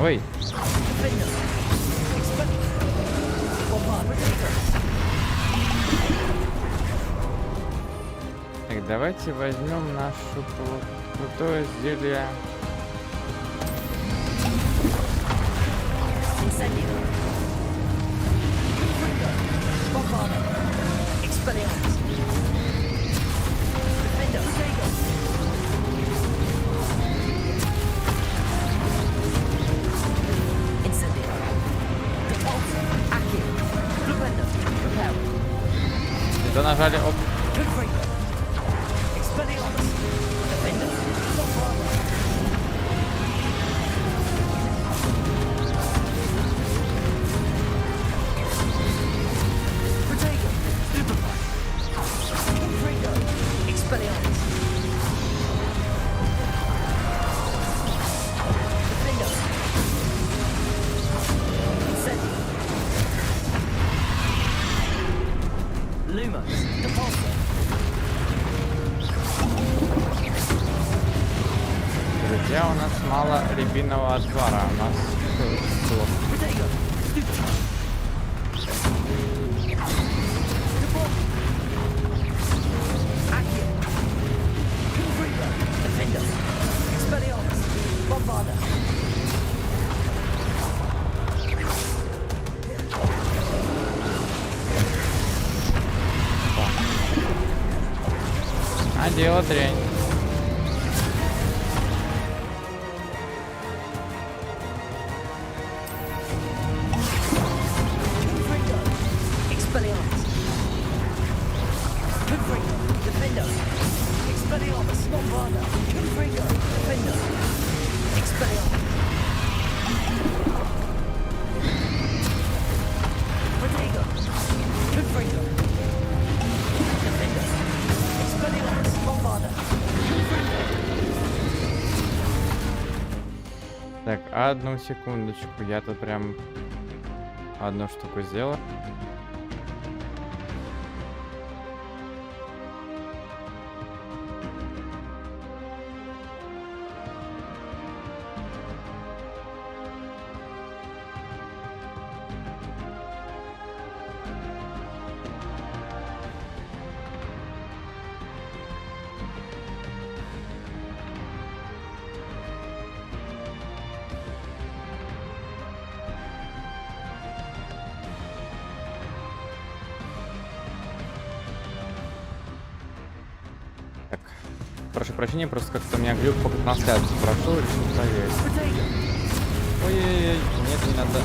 Ой. Так, давайте возьмем нашу крутое зелье. Да нажали, оп. Друзья, у нас мало рябинового отвара. У нас плохо. А дело дрянь. Так, одну секундочку, я тут прям одну штуку сделал. Прошу прощения, просто как-то у меня глюк по трансляции прошел, решил проверить. Ой-ой-ой, нет, не надо.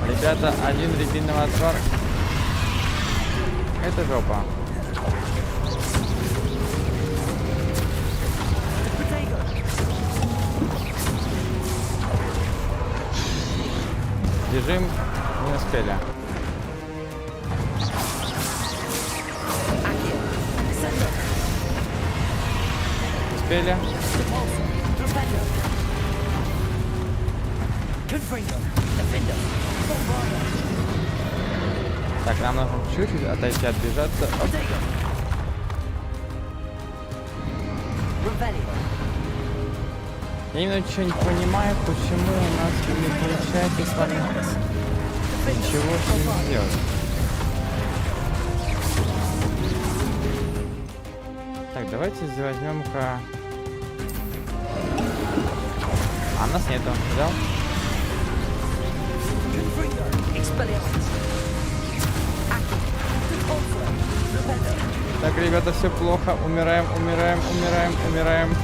Ребята, один рябиновый отвар. Это жопа. Бежим, не успели. Успели. Так, нам нужно чуть-чуть отойти, отбежаться. Оп. Я именно ничего не понимаю, почему у нас не получается с вами ничего с ним сделать. Так, давайте возьмем-ка... А нас нету, да? Так, ребята, все плохо. Умираем, умираем, умираем, умираем.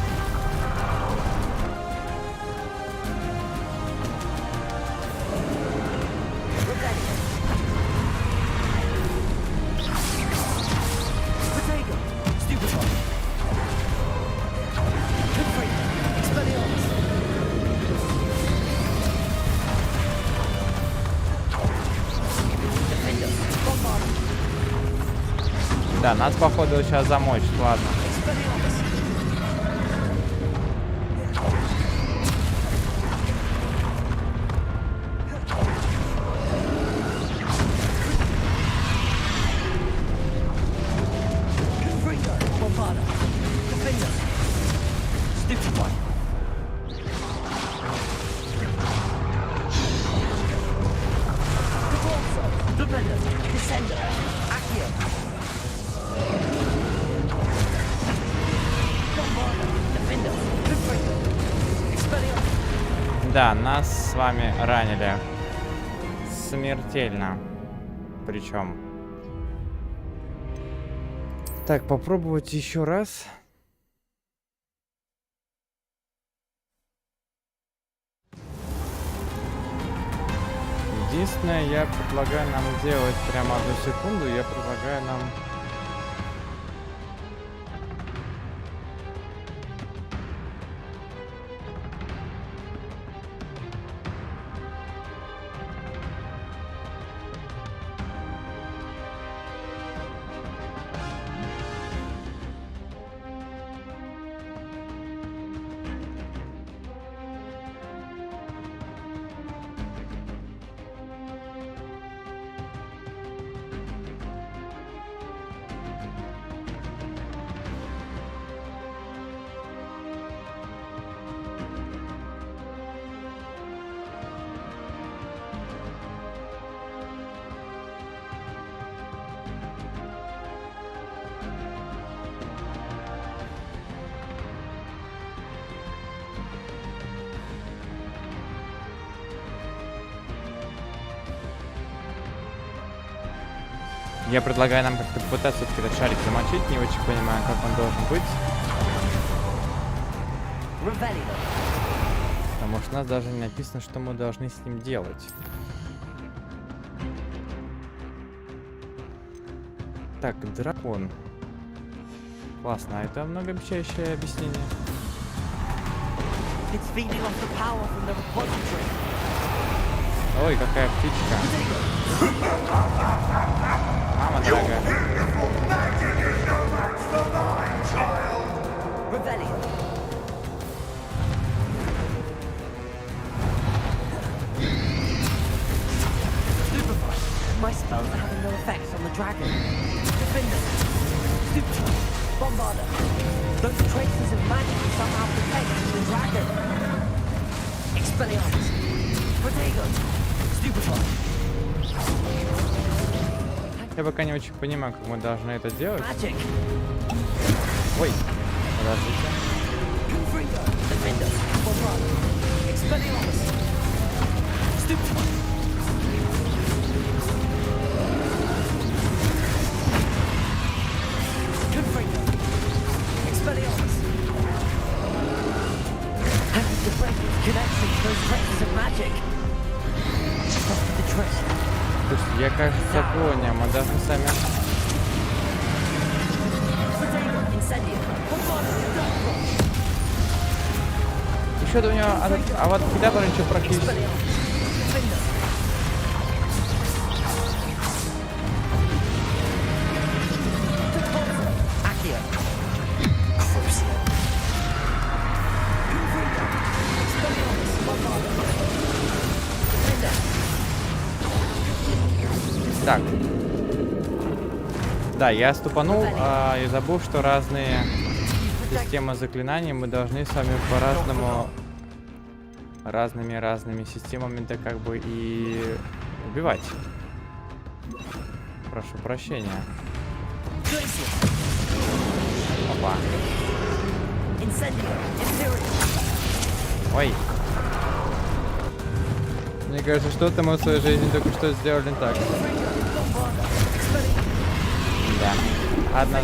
Да, нас походу сейчас замочит, ладно. Да, нас с вами ранили. Смертельно. Причем. Так, попробовать еще раз. Единственное, я предлагаю нам сделать прямо одну секунду. Я предлагаю нам... Я предлагаю нам как-то попытаться этот шарик замочить, не очень понимаю, как он должен быть. Потому что у нас даже не написано, что мы должны с ним делать. Так, дракон. Классно, это многообещающее объяснение. Ой, какая птичка. Мама дорогая. My spells are having no effects on the dragon. Defender. Stupefy. Bombarder. Those traces of magic are somehow protecting the dragon. Expelliarmus. Protego. Stupefy. Я пока не очень понимаю, как мы должны это делать. Magic. Ой, подождите. Confringo. Defender. Bombarder. Expelliarmus. Stupefy. Слушайте, я, кажется, понял, мы должны сами... Еще до него Авада Кедавра ничего практически... Так. Да, я ступанул и забыл, что разные системы заклинаний мы должны с вами по-разному... Разными системами-то как бы и убивать. Прошу прощения. Опа. Ой. Мне кажется, что-то мы в своей жизни только что сделали не так. Да. Одна...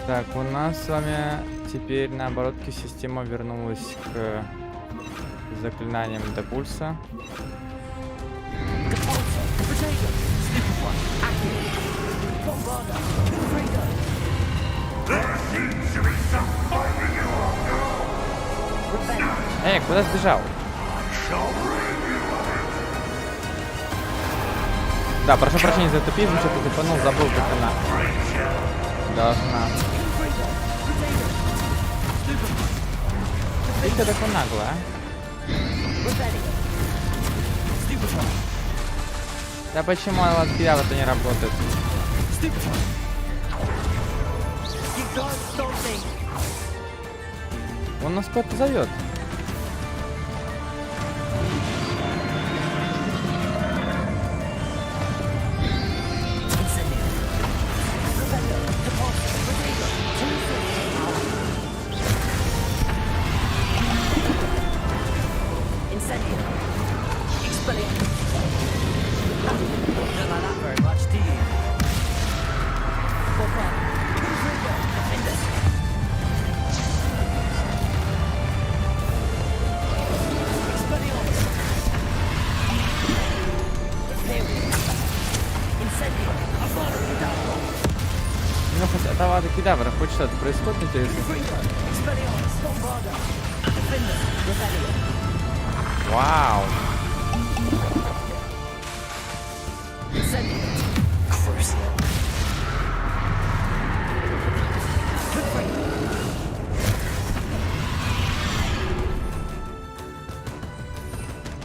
Так, у нас с вами теперь на оборотке система вернулась к заклинаниям до пульса. Эй, куда сбежал? Да, прошу прощения за тупизм, что-то запанул, забыл, как она должна. Ты такой нагло, а? Да почему Авада Кедавра-то не работает? Он нас куда-то зовет. Ну, хоть от Авада Кедавра хоть что-то происходит, интересно. Вау!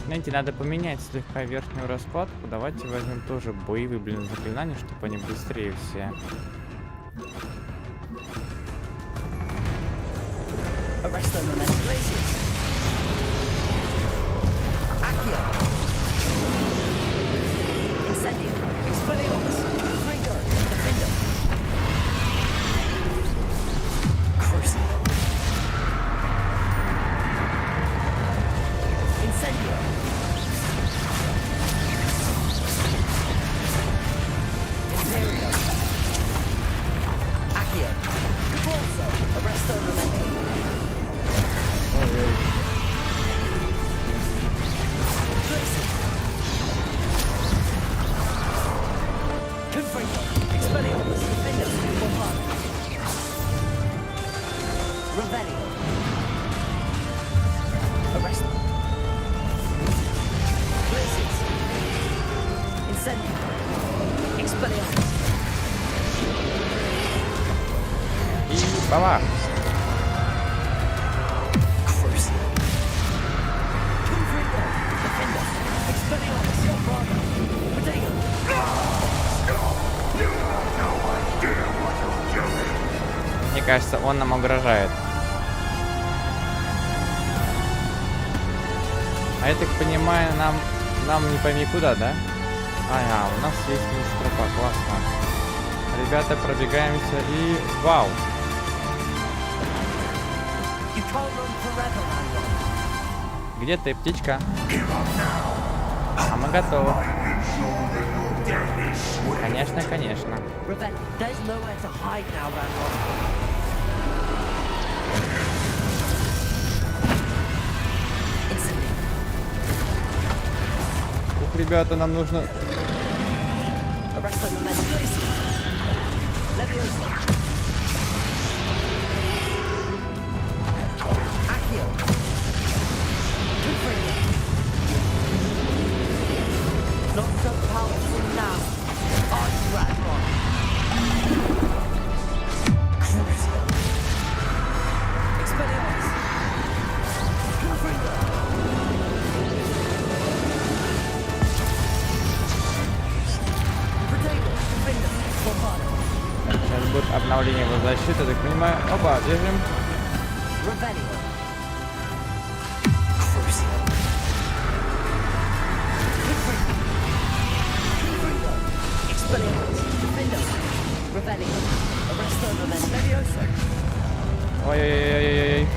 Знаете, надо поменять слегка верхнюю раскладку. Давайте возьмем тоже боевые, блин, заклинания, чтобы они быстрее все. Бабах! Мне кажется, он нам угрожает. А я так понимаю, нам не пойми куда, да? Ага, у нас есть стропа, классно. Ребята, пробегаемся и... Вау! Где ты, птичка? А мы готовы. Конечно, конечно. Ух, ребята, нам нужно... Not so powerful now. On Ranrokom. Crucial. Expelliarmus. Confringo. Potato. Confringo. Bombard. Сейчас будет обновление его защиты, так понимаю. Опа, держим. Revelio. Ой-ой-ой-ой-ой.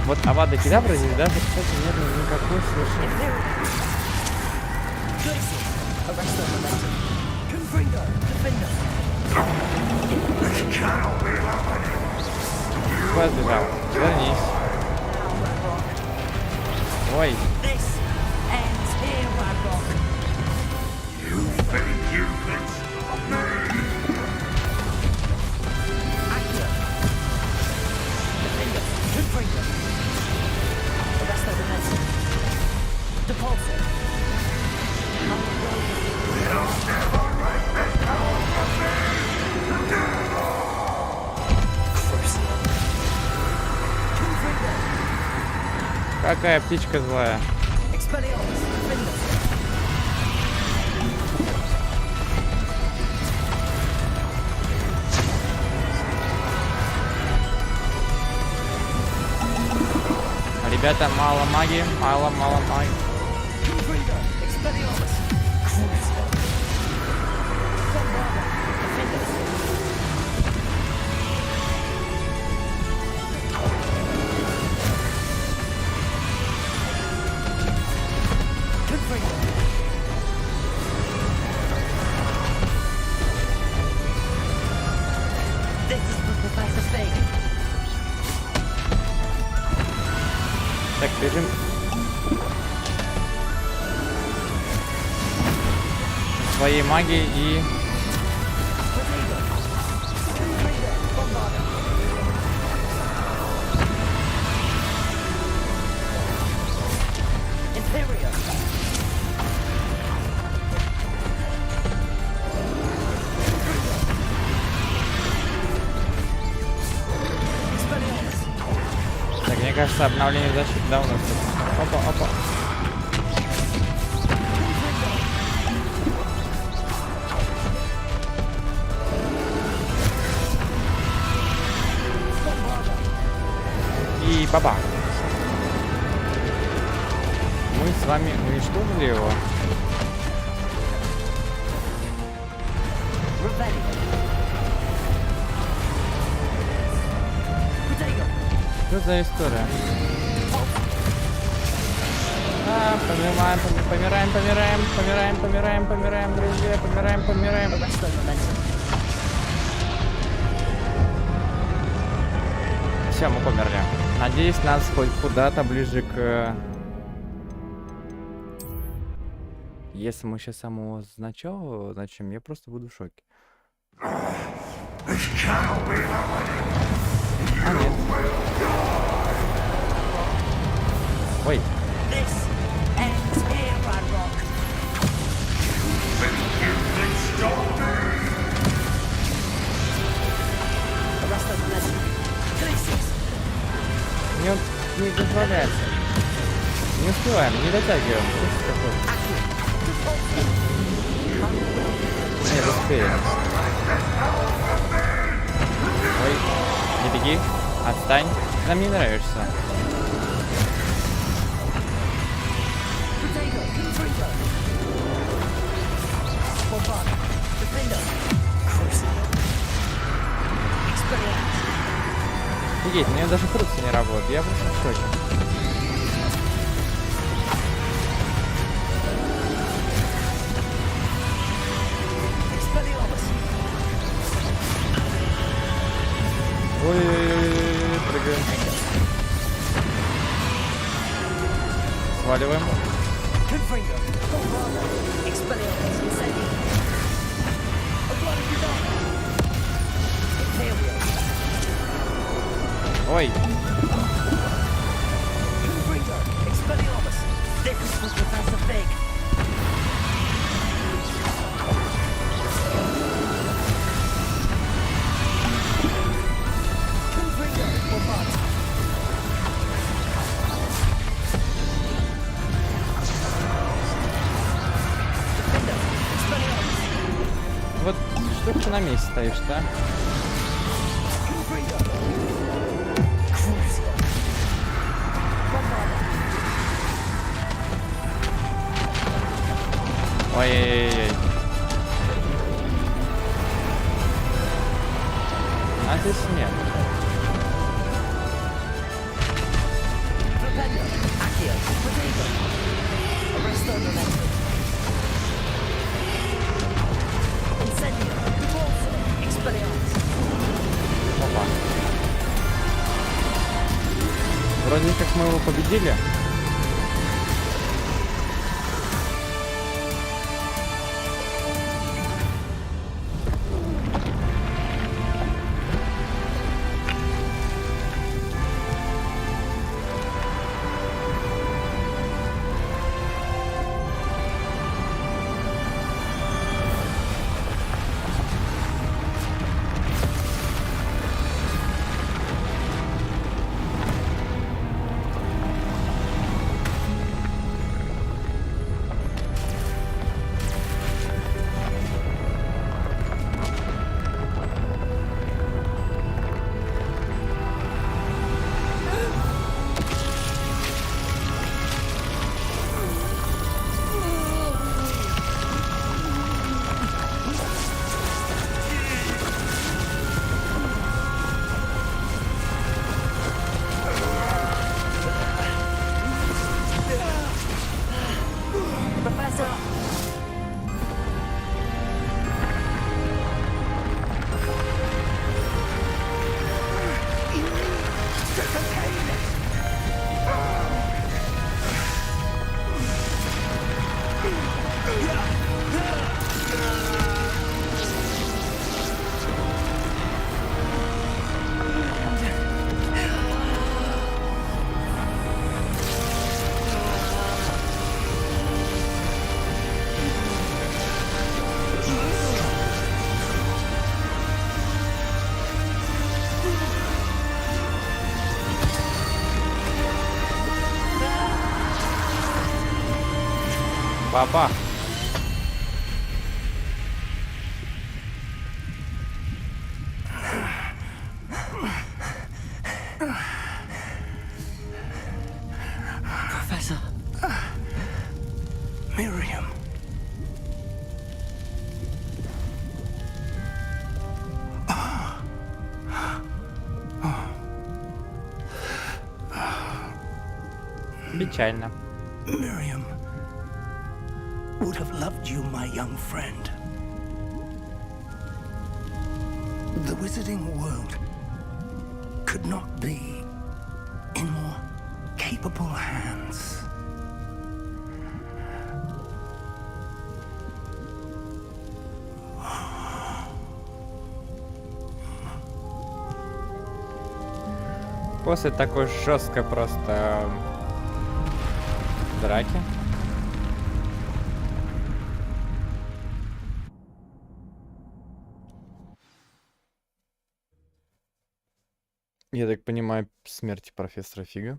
Вот Авада Кедавра здесь даже, кстати, нет никакой совершенно. Куда сбежал? Вернись. Ой. Какая птичка злая. Ребята, мало магии, мало магии. Так, бежим. Своей магией и... Так, мне кажется, обновление защиты, да, у нас тут. Опа, опа. И баба. Мы с вами уничтожили его. Что за история? Помираем, друзья, помираем. Все, мы померли. Надеюсь, нас хоть куда-то ближе к... Если мы сейчас самого сначала начнем, я просто буду в шоке. А, нет. Ой. Мне он не дозволяется. Не успеваем, не дотягиваем. Нет, успеем. Ой, не беги. Отстань. Нам не нравишься. Офигеть, у меня даже фрукты не работают. Я просто в шоке. Ой-ой-ой, прыгаем. Сваливаем. Ой. Вот что ты на месте стоишь, да? Ой-ой-ой. А ты смерть. Опа. Вроде как мы его победили. Папа. Professor. Miriam. Печально. Miriam would have loved you, my young friend. The wizarding world could not be in more capable hands. После такой жесткой просто драки. Я так понимаю, смерти профессора Фига.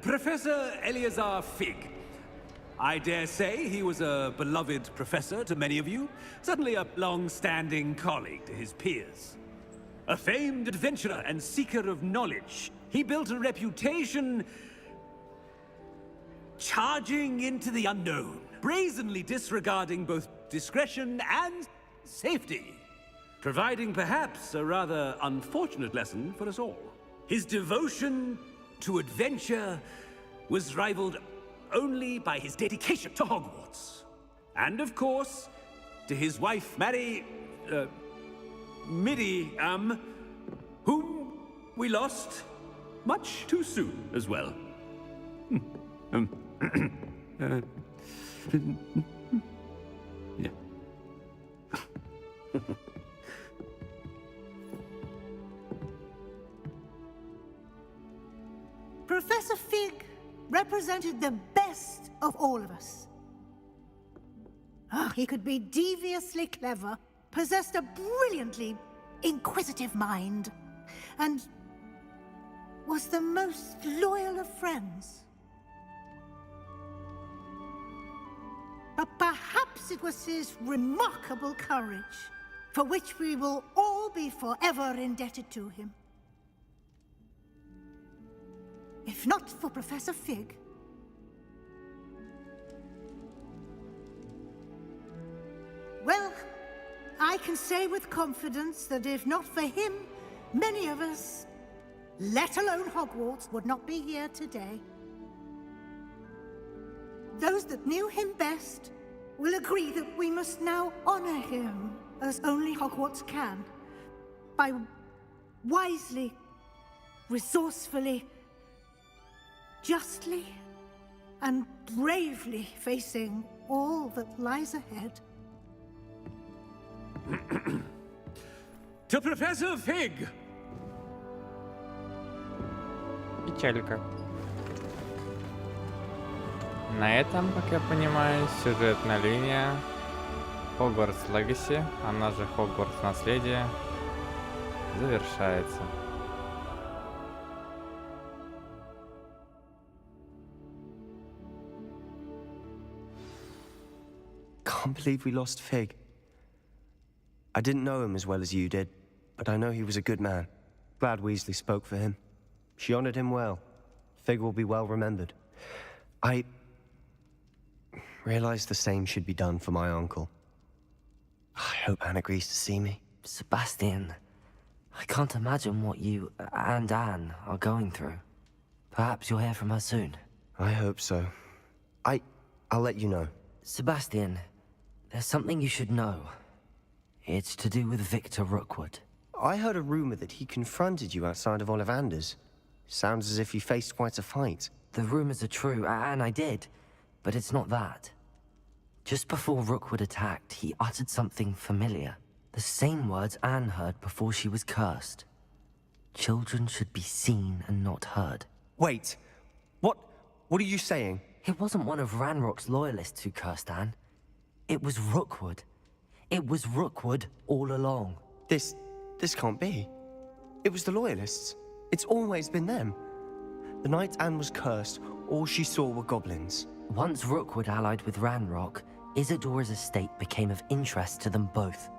Professor Eleazar Fig. I dare say he was a beloved professor to many of you, certainly a long-standing colleague to his peers. A famed adventurer and seeker of knowledge, he built a reputation charging into the unknown, brazenly disregarding both discretion and safety, providing perhaps a rather unfortunate lesson for us all. His devotion to adventure was rivaled only by his dedication to Hogwarts. And of course, to his wife, Miriam, whom we lost much too soon as well. Yeah. Professor Fig represented the best of all of us. He could be deviously clever, possessed a brilliantly inquisitive mind, and was the most loyal of friends. But perhaps it was his remarkable courage, for which we will all be forever indebted to him. If not for Professor Fig, well, I can say with confidence that if not for him, many of us, let alone Hogwarts, would not be here today. Those that knew him best will agree that we must now honor him as only Hogwarts can, by wisely, resourcefully, justly, and bravely facing all that lies ahead. To Professor Fig! Печалька. На этом, как я понимаю, сюжетная линия Хогвартс Legacy, она же Хогвартс Наследие, завершается. Can't believe we lost Fig. I didn't know him as well as you did, but I know he was a good man. Glad Weasley spoke for him. She honored him well. Fig will be well remembered. I realized the same should be done for my uncle. I hope Anne agrees to see me. Sebastian, I can't imagine what you and Anne are going through. Perhaps you'll hear from her soon. I hope so. I'll let you know. Sebastian, there's something you should know. It's to do with Victor Rookwood. I heard a rumor that he confronted you outside of Ollivander's. Sounds as if you faced quite a fight. The rumors are true, and I did, but it's not that. Just before Rookwood attacked, he uttered something familiar. The same words Anne heard before she was cursed. Children should be seen and not heard. Wait, what are you saying? It wasn't one of Ranrock's loyalists who cursed Anne. It was Rookwood. It was Rookwood all along. This can't be. It was the loyalists. It's always been them. The night Anne was cursed, all she saw were goblins. Once Rookwood allied with Ranrock, Isadora's estate became of interest to them both.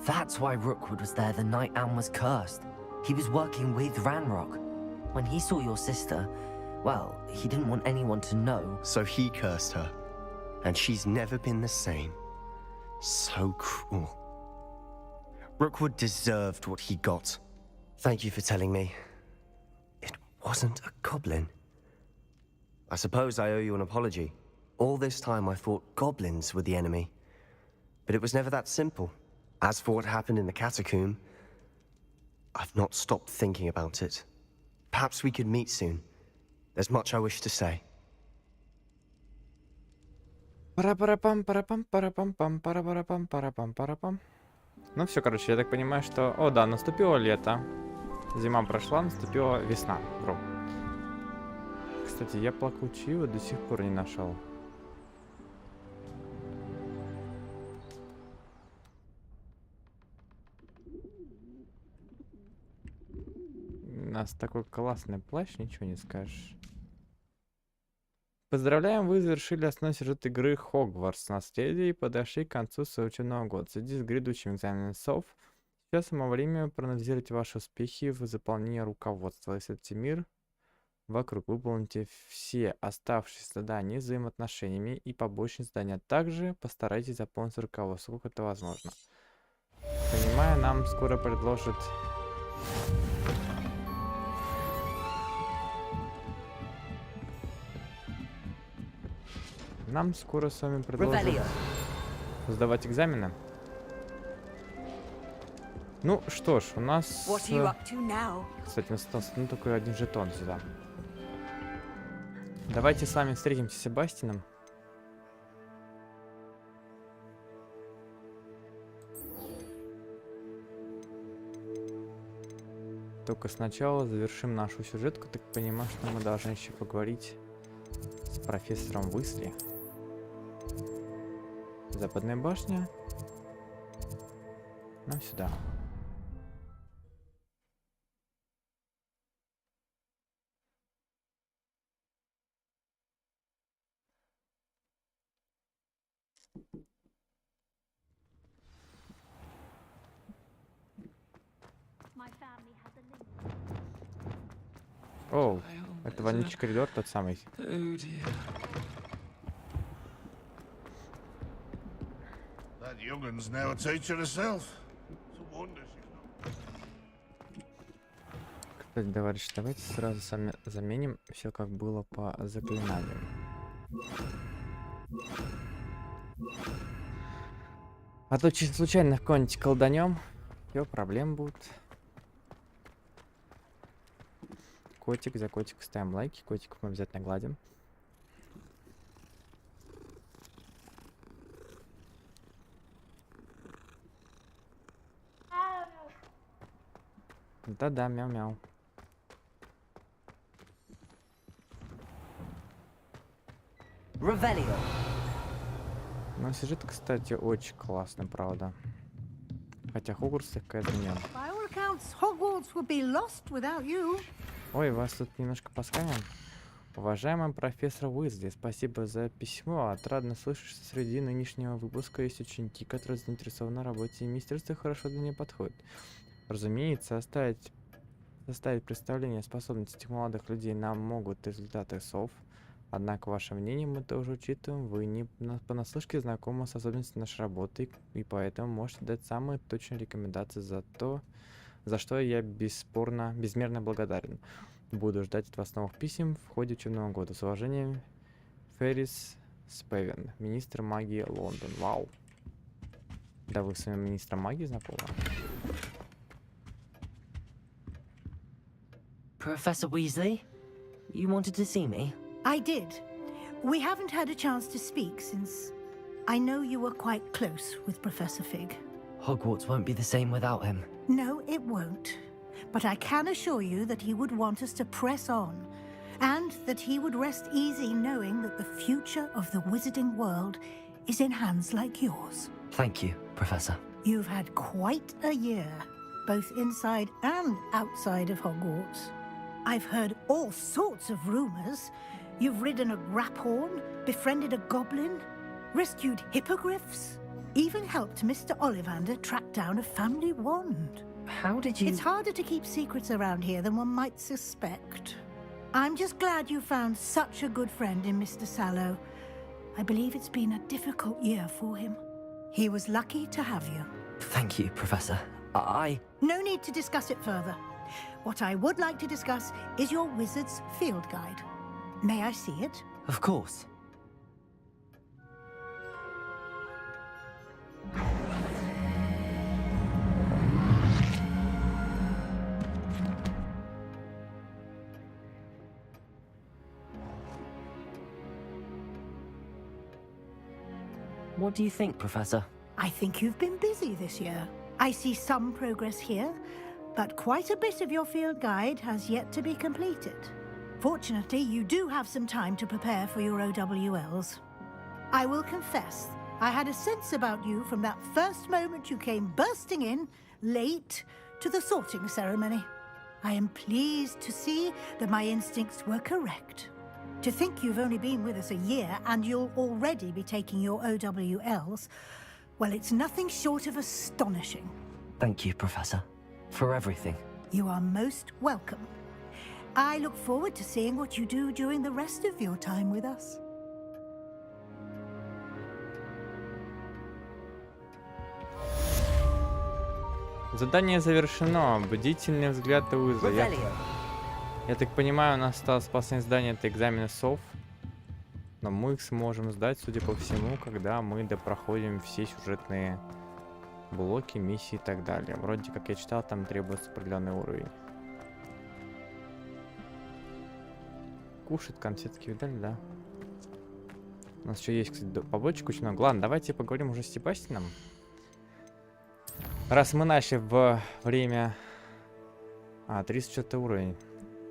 That's why Rookwood was there the night Anne was cursed. He was working with Ranrock. When he saw your sister, well, he didn't want anyone to know. So he cursed her. And she's never been the same. So cruel. Rookwood deserved what he got. Thank you for telling me. It wasn't a goblin. I suppose I owe you an apology. All this time I thought goblins were the enemy. But it was never that simple. As for what happened in the catacomb, I've not stopped thinking about it. Perhaps we could meet soon. There's much I wish to say. Пара-пара-пам, пара-пам, пара-пам-пам, пара-пара-пам, пара-пам, пара-пам. Ну все, короче, я так понимаю, что... О, да, наступило лето. Зима прошла, наступила весна. Бро. Кстати, я плакучего до сих пор не нашел. У нас такой классный плащ, ничего не скажешь. Поздравляем, вы завершили основной сюжет игры Хогвартс Наследие и подошли к концу своего учебного года. Следите с грядущим экзаменом СОВ. Сейчас самое время проанализировать ваши успехи в заполнении руководства. Исследуйте мир вокруг. Выполните все оставшиеся задания с взаимоотношениями и побочные задания. Также постарайтесь заполнить руководство, сколько это возможно. Понимаю, нам скоро предложат Нам скоро с вами продолжим сдавать экзамены. Ну что ж, у нас... Кстати, остался только один жетон сюда. Давайте с вами встретимся с Себастьяном. Только сначала завершим нашу сюжетку. Так понимаю, что мы должны еще поговорить с профессором Уизли. Западная башня. Нам сюда. О, это вонючий коридор, тот самый. That youngun's now a teacher herself. It's a wonder she's not. Кстати, товарищи, давайте сразу сами заменим все, как было по заклинанию. А то чисто случайно кого-нибудь колданем, все, проблем будут. Котик, за котик ставим лайки, котик мы обязательно гладим. Да-да, мяу-мяу. Ну, сюжет, кстати, очень классный, правда. Хотя Хогвартс слегка изменен. Ой, вас тут немножко посканем. Уважаемый профессор Уизли, спасибо за письмо. Отрадно слышать, что среди нынешнего выпуска есть ученики, которые заинтересованы в работе и министерство хорошо для нее подходит. Разумеется, составить представление о способностях молодых людей нам могут результаты СОВ. Однако, ваше мнение мы тоже учитываем. Вы не понаслышке знакомы с особенностями нашей работы, и поэтому можете дать самые точные рекомендации за то, за что я безмерно благодарен. Буду ждать от вас новых писем в ходе учебного года. С уважением, Феррис Спевен, министр магии Лондон. Вау. Да вы с вами министром магии знакомы? Professor Weasley, you wanted to see me? I did. We haven't had a chance to speak since I know you were quite close with Professor Fig. Hogwarts won't be the same without him. No, it won't. But I can assure you that he would want us to press on, and that he would rest easy knowing that the future of the wizarding world is in hands like yours. Thank you, Professor. You've had quite a year, both inside and outside of Hogwarts. I've heard all sorts of rumors. You've ridden a graphorn, befriended a goblin, rescued hippogriffs, even helped Mr. Ollivander track down a family wand. How did you... It's harder to keep secrets around here than one might suspect. I'm just glad you found such a good friend in Mr. Sallow. I believe it's been a difficult year for him. He was lucky to have you. Thank you, Professor. No need to discuss it further. What I would like to discuss is your wizard's field guide. May I see it? Of course. What do you think, Professor? I think you've been busy this year. I see some progress here, but quite a bit of your field guide has yet to be completed. Fortunately, you do have some time to prepare for your OWLs. I will confess, I had a sense about you from that first moment you came bursting in, late, to the sorting ceremony. I am pleased to see that my instincts were correct. To think you've only been with us a year and you'll already be taking your OWLs, well, it's nothing short of astonishing. Thank you, Professor, for everything. You are most welcome. I look forward to seeing what you do during the rest of your time with us. Задание завершено. Бдительный взгляд Уизли. Я так понимаю, у нас осталось последнее задание, это экзамены СОВ. Но мы их сможем сдать, судя по всему, когда мы допроходим все сюжетные блоки, миссии и так далее. Вроде как я читал, там требуется определенный уровень. Кушать конфетки, видали, да? У нас еще есть, кстати, побочек очень много. Ладно, давайте поговорим уже с Себастьяном. Раз мы начали в время... 34 уровень.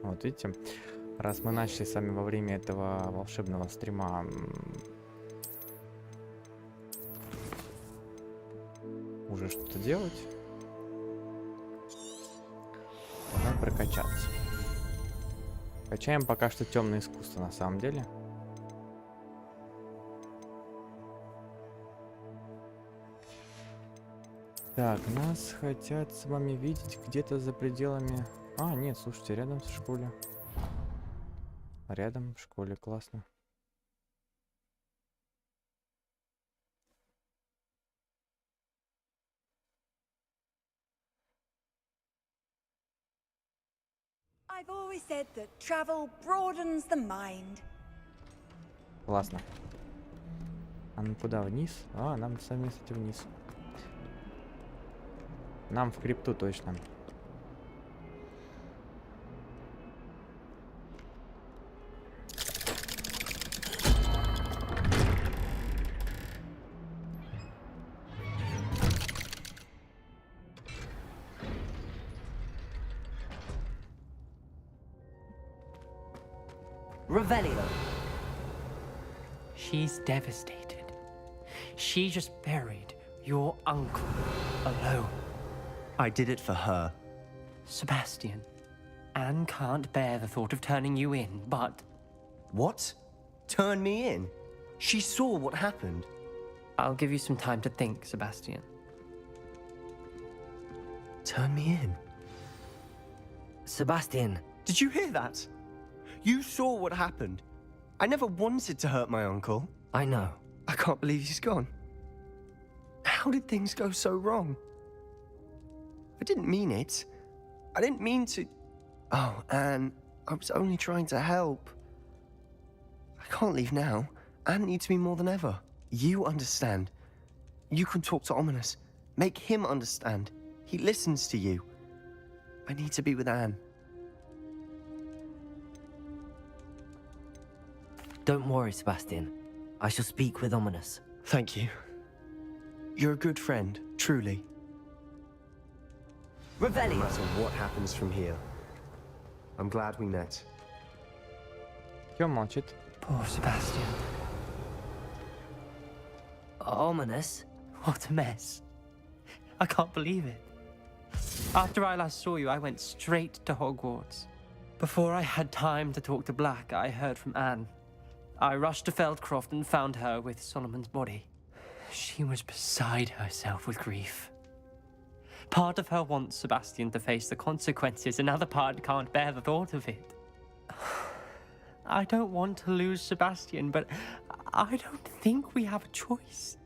Вот видите? Раз мы начали с вами во время этого волшебного стрима уже что-то делать, надо прокачаться. Качаем пока что темное искусство на самом деле. Так, нас хотят с вами видеть где-то за пределами... А, нет, слушайте, рядом в школе. Рядом в школе, классно. I've always said that travel broadens the mind. Классно. А ну куда, вниз? А, нам сами, кстати, вниз. Нам в крипту точно. Revelio. She's devastated. She just buried your uncle alone. I did it for her. Sebastian, Anne can't bear the thought of turning you in, but... What? Turn me in? She saw what happened. I'll give you some time to think, Sebastian. Turn me in? Sebastian. Did you hear that? You saw what happened. I never wanted to hurt my uncle. I know. I can't believe he's gone. How did things go so wrong? I didn't mean it. I didn't mean to... Oh, Anne, I was only trying to help. I can't leave now. Anne needs me more than ever. You understand. You can talk to Ominous. Make him understand. He listens to you. I need to be with Anne. Don't worry, Sebastian. I shall speak with Ominous. Thank you. You're a good friend, truly. Revelio. No matter what happens from here, I'm glad we met. Чё молчит? Poor Sebastian. Ominous? What a mess. I can't believe it. After I last saw you, I went straight to Hogwarts. Before I had time to talk to Black, I heard from Anne. I rushed to Feldcroft and found her with Solomon's body. She was beside herself with grief. Part of her wants Sebastian to face the consequences, another part can't bear the thought of it. I don't want to lose Sebastian, but I don't think we have a choice.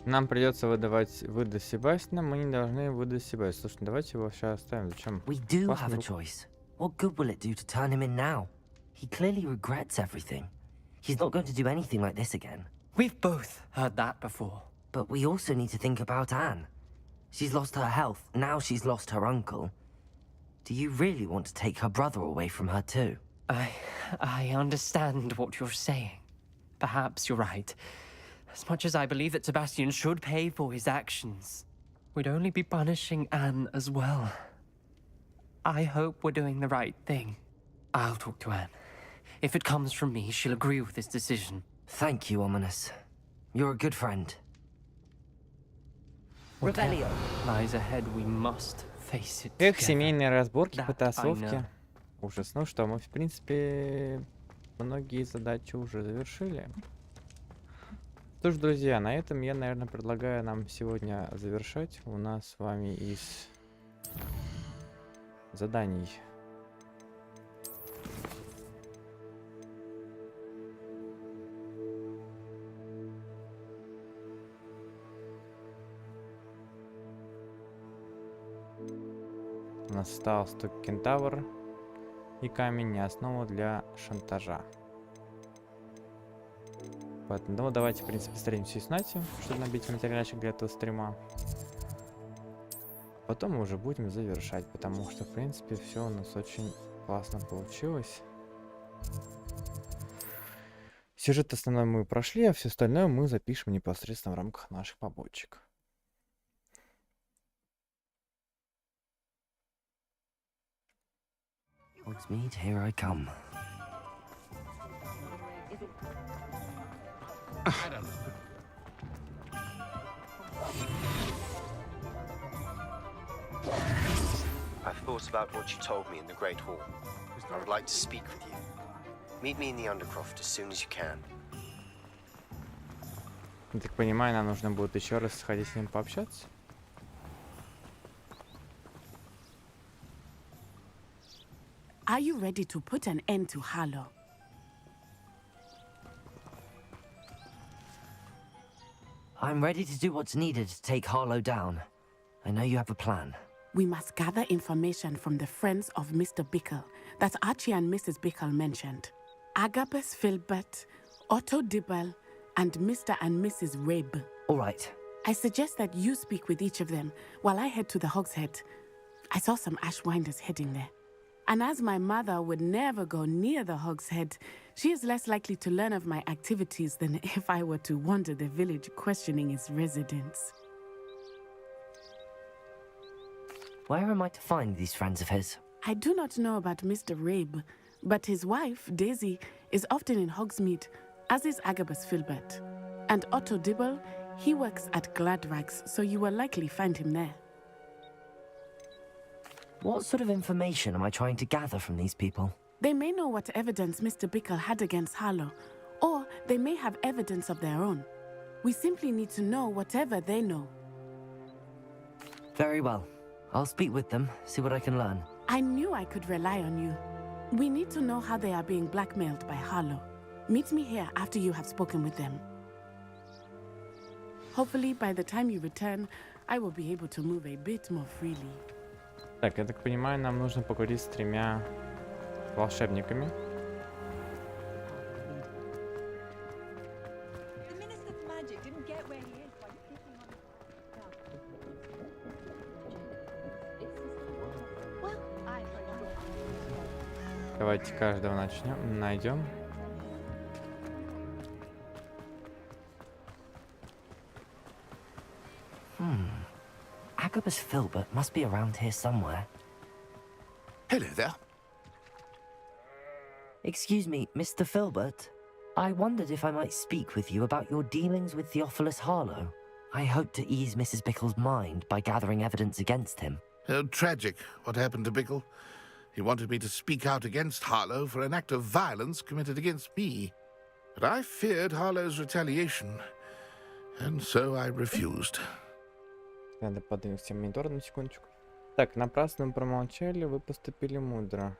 Нам придется выдать Себастьяна, мы не должны выдать Себастьяна. Слушай, давайте его сейчас оставим. Зачем? We do have a choice. What good will it do to turn him in now? He clearly regrets everything. He's not going to do anything like this again. We've both heard that before. But we also need to think about Anne. She's lost her health, now she's lost her uncle. Do you really want to take her brother away from her too? I understand what you're saying. Perhaps you're right. As much as I believe that Sebastian should pay for his actions, we'd only be punishing Anne as well. I hope we're doing the right thing. I'll talk to Anne. If it comes from me, she'll agree with this decision. Thank you, Ominous. You're a good friend. Whatever lies ahead, we must face it Эх, together. семейные разборки, That I потасовки. know. Ужас. Ну что, мы, в принципе, многие задачи уже завершили. Что ж, друзья, на этом я, наверное, предлагаю нам сегодня завершать. У нас с вами из заданий у нас остался только кентавр. и камень не основа для шантажа. Поэтому давайте, в принципе, встретимся с Нати, чтобы набить материальчик для этого стрима. Потом мы уже будем завершать, потому что, в принципе, все у нас очень классно получилось. Сюжет основной мы прошли, а все остальное мы запишем непосредственно в рамках наших побочек. Hogsmeade, here I come. I've thought about what you told me in the Great Hall. I would like to speak with you. Meet me in the Undercroft as soon as you can. Я так понимаю, нам нужно будет еще раз сходить с ним пообщаться. Are you ready to put an end to Harlow? I'm ready to do what's needed to take Harlow down. I know you have a plan. We must gather information from the friends of Mr. Bickle that Archie and Mrs. Bickle mentioned. Agabus Filbert, Otto Dibble, and Mr. and Mrs. Rabe. All right. I suggest that you speak with each of them while I head to the Hogshead. I saw some Ashwinders heading there. And as my mother would never go near the Hogshead, she is less likely to learn of my activities than if I were to wander the village questioning its residents. Where am I to find these friends of his? I do not know about Mr. Rabe, but his wife, Daisy, is often in Hogsmeade, as is Agabus Filbert. And Otto Dibble, he works at Gladrags, so you will likely find him there. What sort of information am I trying to gather from these people? They may know what evidence Mr. Bickle had against Harlow, or they may have evidence of their own. We simply need to know whatever they know. Very well. I'll speak with them, see what I can learn. I knew I could rely on you. We need to know how they are being blackmailed by Harlow. Meet me here after you have spoken with them. Hopefully, by the time you return, I will be able to move a bit more freely. Так, я так понимаю, нам нужно поговорить с 3 волшебниками. Давайте каждого найдем. Agabus Filbert must be around here somewhere. Hello there. Excuse me, Mr. Filbert. I wondered if I might speak with you about your dealings with Theophilus Harlow. I hope to ease Mrs. Bickle's mind by gathering evidence against him. Tragic what happened to Bickle. He wanted me to speak out against Harlow for an act of violence committed against me. But I feared Harlow's retaliation, and so I refused. Надо подвинуть все мониторы на секундочку. Так, напрасно вы промолчали, вы поступили мудро.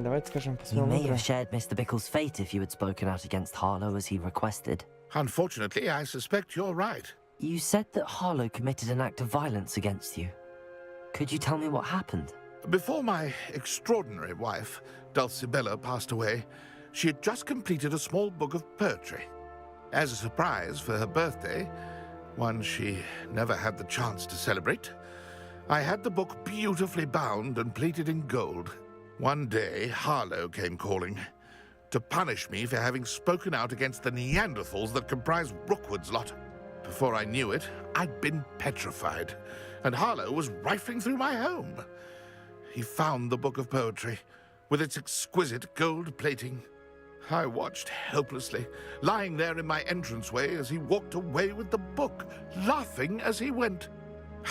Давайте скажем, You may have shared Mr. Bickle's fate if you had spoken out against Harlow as he requested. Unfortunately, I suspect you're right. You said that Harlow committed an act of violence against you. Could you tell me what happened? Before my extraordinary wife, Dulcibella, passed away, she had just completed a small book of poetry. As a surprise for her birthday, one she never had the chance to celebrate, I had the book beautifully bound and plated in gold. One day, Harlow came calling to punish me for having spoken out against the Neanderthals that comprise Rookwood's lot. Before I knew it, I'd been petrified, and Harlow was rifling through my home. He found the book of poetry, with its exquisite gold plating. I watched helplessly, lying there in my entranceway as he walked away with the book, laughing as he went.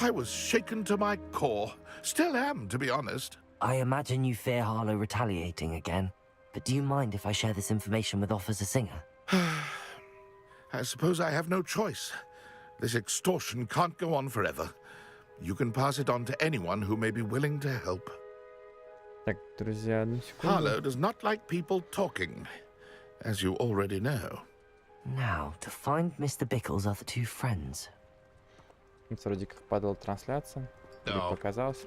I was shaken to my core. Still am, to be honest. I imagine you fear Harlow retaliating again. But do you mind if I share this information with Officer Singer? I suppose I have no choice. This extortion can't go on forever. You can pass it on to anyone who may be willing to help. Так, друзья, одну секунду. Harlow does not like people talking, as you already know. Now, to find Mr. Bickle's other 2 friends. Вроде как падала трансляция. Или показалось.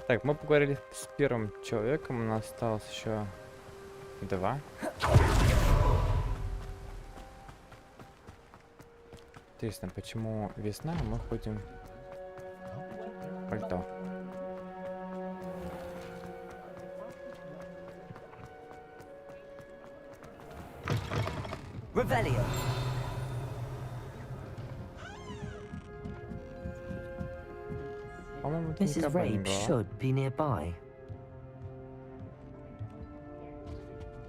Так, мы поговорили с первым человеком. У нас осталось еще 2. Интересно, почему весна, а мы ходим в пальто? Revelio. Mrs. Rabe should be nearby.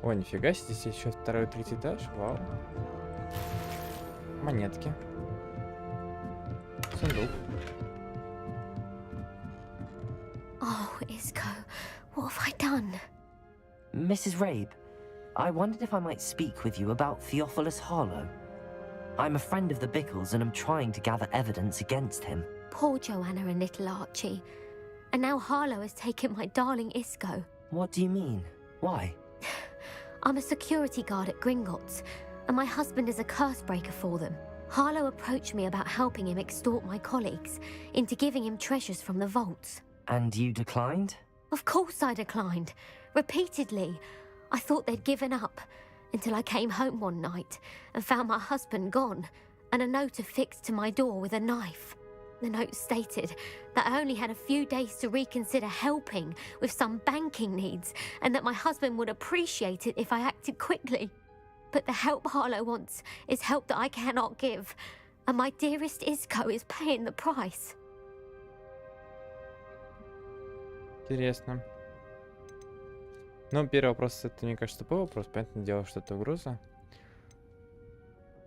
О, нифига себе, здесь еще 2-й, 3-й этаж. Вау. Монетки. Сундук. Oh, Isco, what have I done? Mrs. Rabe, I wondered if I might speak with you about Theophilus Harlow. I'm a friend of the Bickles and I'm trying to gather evidence against him. Poor Joanna and little Archie. And now Harlow has taken my darling Isco. What do you mean? Why? I'm a security guard at Gringotts, and my husband is a curse breaker for them. Harlow approached me about helping him extort my colleagues into giving him treasures from the vaults. And you declined? Of course I declined. Repeatedly. I thought they'd given up, until I came home one night and found my husband gone, and a note affixed to my door with a knife. The note stated that I only had a few days to reconsider helping with some banking needs, and that my husband would appreciate it if I acted quickly. But the help Harlow wants is help that I cannot give, and my dearest Isco is paying the price. Интересно. Ну, первый вопрос, это, мне кажется, тупой вопрос. Понятное дело, что это угроза.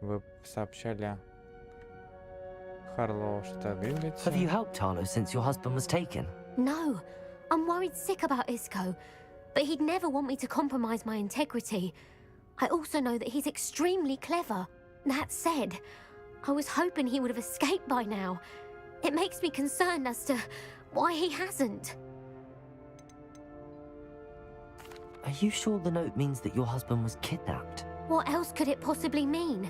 Вы сообщали Харлоу, что Гринготте. Have you helped Harlow since your husband was taken? No. I'm worried sick about Isco, but he'd never want me to compromise my integrity. I also know that he's extremely clever. That said, I was hoping he would have escaped by now. It makes me concerned as to why he hasn't. Are you sure the note means that your husband was kidnapped? What else could it possibly mean?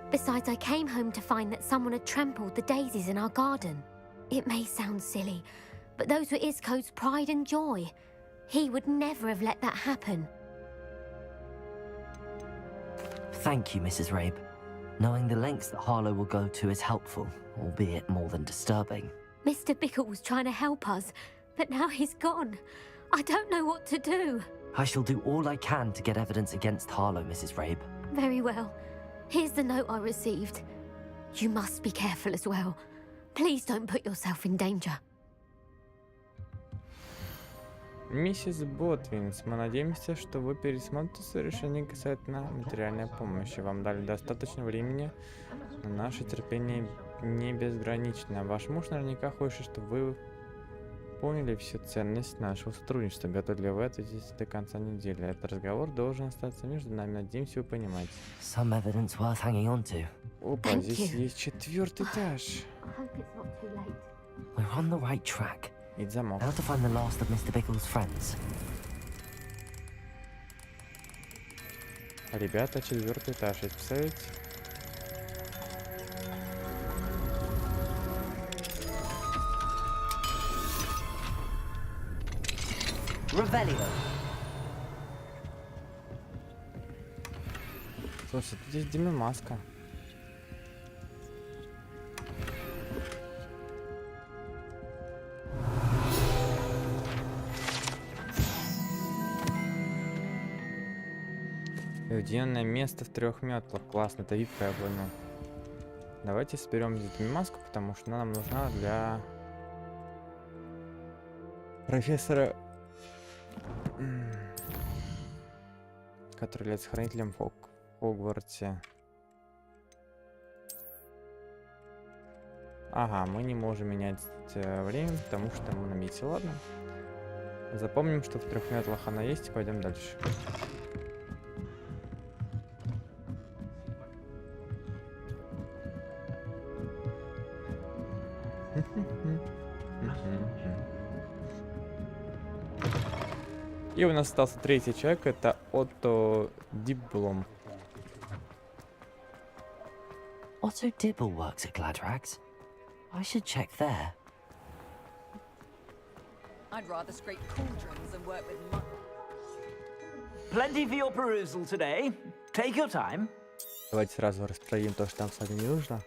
Besides, I came home to find that someone had trampled the daisies in our garden. It may sound silly, but those were Isco's pride and joy. He would never have let that happen. Thank you, Mrs. Rabe. Knowing the lengths that Harlow will go to is helpful, albeit more than disturbing. Mr. Bickle was trying to help us, but now he's gone. I don't know what to do. I shall do all I can to get evidence against Harlow, Mrs. Rabe. Very well. Here's the note I received. You must be careful as well. Please don't put yourself in danger. Миссис Ботвинс, мы надеемся, что вы пересмотрите свое решение касательно материальной помощи. Вам дали достаточно времени, но наше терпение не безгранично. Ваш муж наверняка хочет, чтобы вы поняли всю ценность нашего сотрудничества. Готовы ли вы это здесь до конца недели? Этот разговор должен остаться между нами. Надеемся, вы понимаете. Some evidence worth hanging on to. Опа, здесь есть 4-й этаж. We're on the right track. И замок. Now to find the last of Mr. Bickle's friends. Ребята, 4-й этаж, представляете? Revelio. Слушай, тут есть Маска. И уединенное место в 3 метлах. Классно, это випка, я понял. Давайте соберем здесь маску, потому что она нам нужна для профессора, который является хранителем в Хогвартсе. Ага, мы не можем менять время, потому что мы на мете. Ладно. Запомним, что в 3 метлах она есть, и пойдем дальше. И у нас остался 3-й человек, это Отто Дибблом. Otto Dibble works at Gladrags. I should check there. I'd rather scrape cauldrons than work with mud. Plenty for your perusal today. Take your time. Давайте сразу распродадим то, что нам с вами не нужно.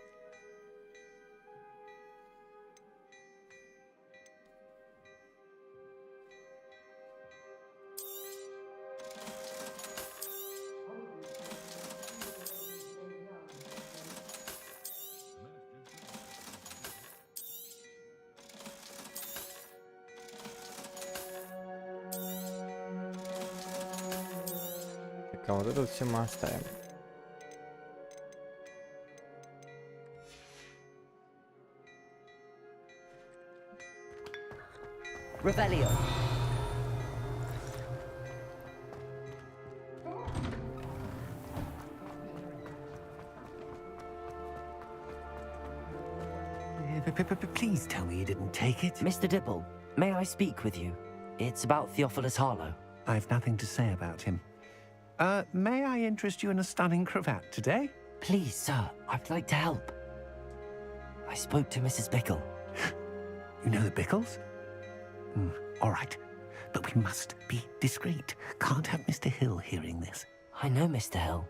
Так, а вот это вот все мы оставим. Revelio. Please tell me you didn't take it. Mr. Dibble, may I speak with you? It's about Theophilus Harlow. I've nothing to say about him. May I interest you in a stunning cravat today? Please, sir, I'd like to help. I spoke to Mrs. Bickle. You know the Bickles? All right, but we must be discreet. Can't have Mr. Hill hearing this. I know Mr. Hill.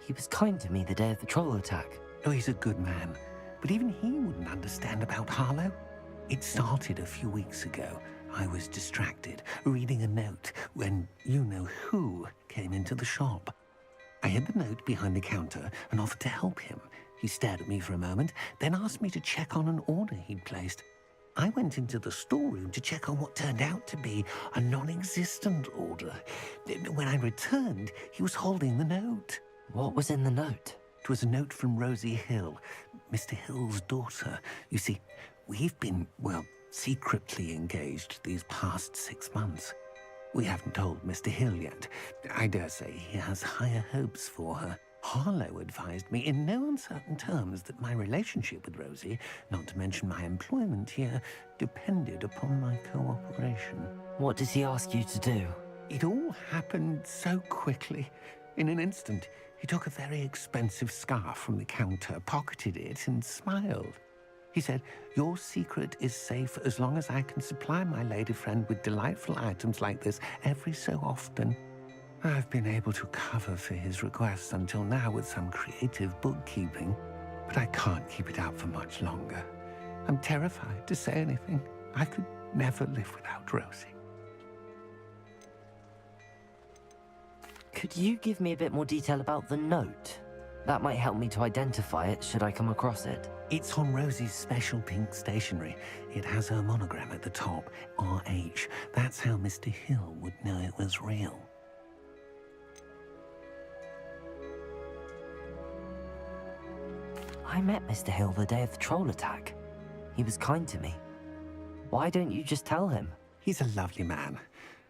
He was kind to me the day of the troll attack. Oh, he's a good man, but even he wouldn't understand about Harlow. It started a few weeks ago. I was distracted, reading a note, when you-know-who came into the shop. I hid the note behind the counter and offered to help him. He stared at me for a moment, then asked me to check on an order he'd placed. I went into the storeroom to check on what turned out to be a non-existent order. When I returned, he was holding the note. What was in the note? It was a note from Rosie Hill, Mr. Hill's daughter. You see, we've been, well, secretly engaged these past 6 months. We haven't told Mr. Hill yet. I dare say he has higher hopes for her. Harlow advised me in no uncertain terms that my relationship with Rosie, not to mention my employment here, depended upon my cooperation. What does he ask you to do? It all happened so quickly. In an instant, he took a very expensive scarf from the counter, pocketed it, and smiled. He said, "Your secret is safe as long as I can supply my lady friend with delightful items like this every so often." I've been able to cover for his requests until now with some creative bookkeeping, but I can't keep it out for much longer. I'm terrified to say anything. I could never live without Rosie. Could you give me a bit more detail about the note? That might help me to identify it should I come across it. It's on Rosie's special pink stationery. It has her monogram at the top, RH. That's how Mr. Hill would know it was real. I met Mr. Hill the day of the troll attack. He was kind to me. Why don't you just tell him? He's a lovely man,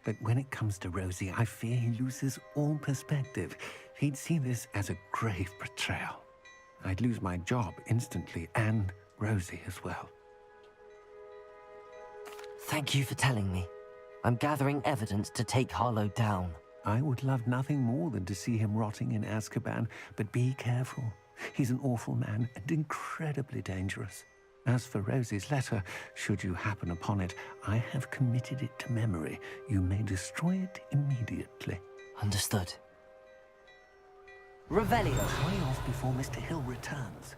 but when it comes to Rosie, I fear he loses all perspective. He'd see this as a grave betrayal. I'd lose my job instantly, and Rosie as well. Thank you for telling me. I'm gathering evidence to take Harlow down. I would love nothing more than to see him rotting in Azkaban, but be careful. He's an awful man and incredibly dangerous. As for Rosie's letter, should you happen upon it, I have committed it to memory. You may destroy it immediately. Understood. Revelio. Hurry off before Mr. Hill returns.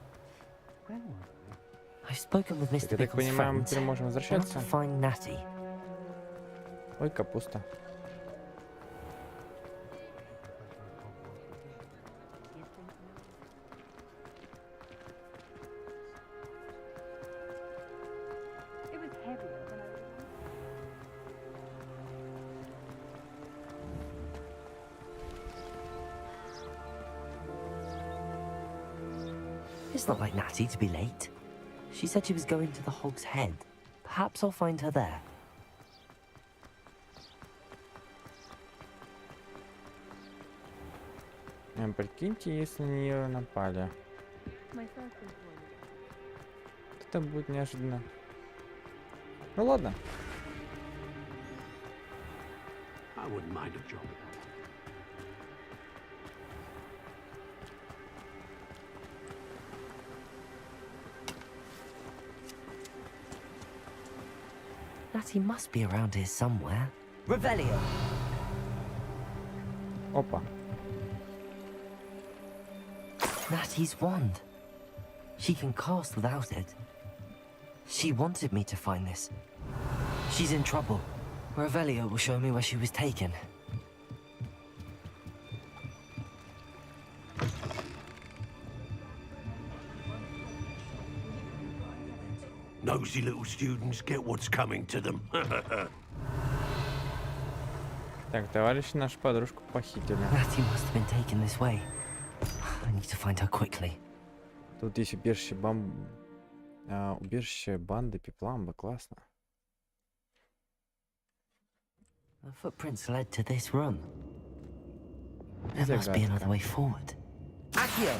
I've spoken with Mr. Так, я так Bickle's понимаю, мы friends. теперь можем How возвращаться. to find Natty. Ой, капуста. It's not like Natty to be late. She said she was going to the Hog's Head. Perhaps I'll find her there. Прикиньте, если на нее напали. Это будет неожиданно. Ну ладно. I wouldn't mind a job. Natty must be around here somewhere. Revelio. Опа. Natty's wand. She can cast without it. She wanted me to find this. She's in trouble. Revelio will show me where she was taken. Nosy little students get what's coming to them. Так, товарищи нашу подружку похитили. Natty must have been taken this way. I need to find her quickly. Тут есть убежище убежище банды Пепламба, классно. The footprints led to this room. There must be another way forward. Accio!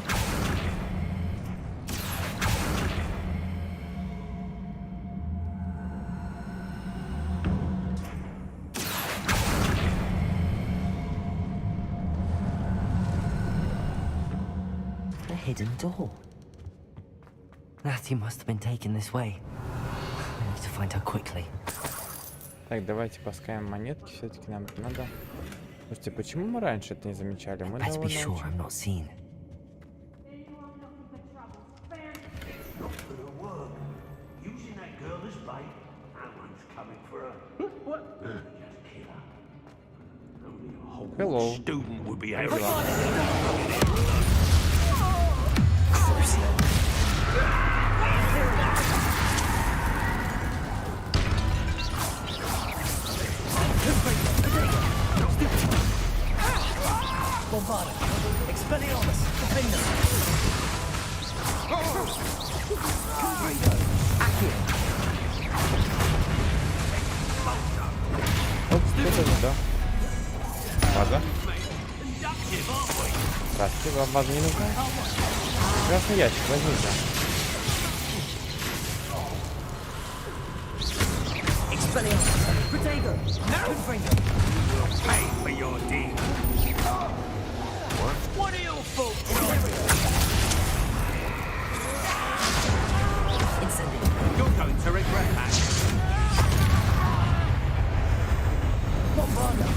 A hidden door. Natty must have been taken this way. I need to find her quickly. Так, давайте поскаем монетки, все-таки нам это надо. Слушайте, почему мы раньше это не замечали? Мы Let's be sure довольно I'm not seen. Using that girl as bait, no one's coming for her. What? Just kill her. Only a Hogwarts Hello. student would be able Bombarda. Expelliarmus. Defender. Accio. Оп, что-то не то. Ваза. Здравствуйте, вам ваза не нужна? Красный ящик, возьмите. Expelliarmus. Protego. Confringo. Pay for your deed. What are your faults? You're going to regret that. Bombarda.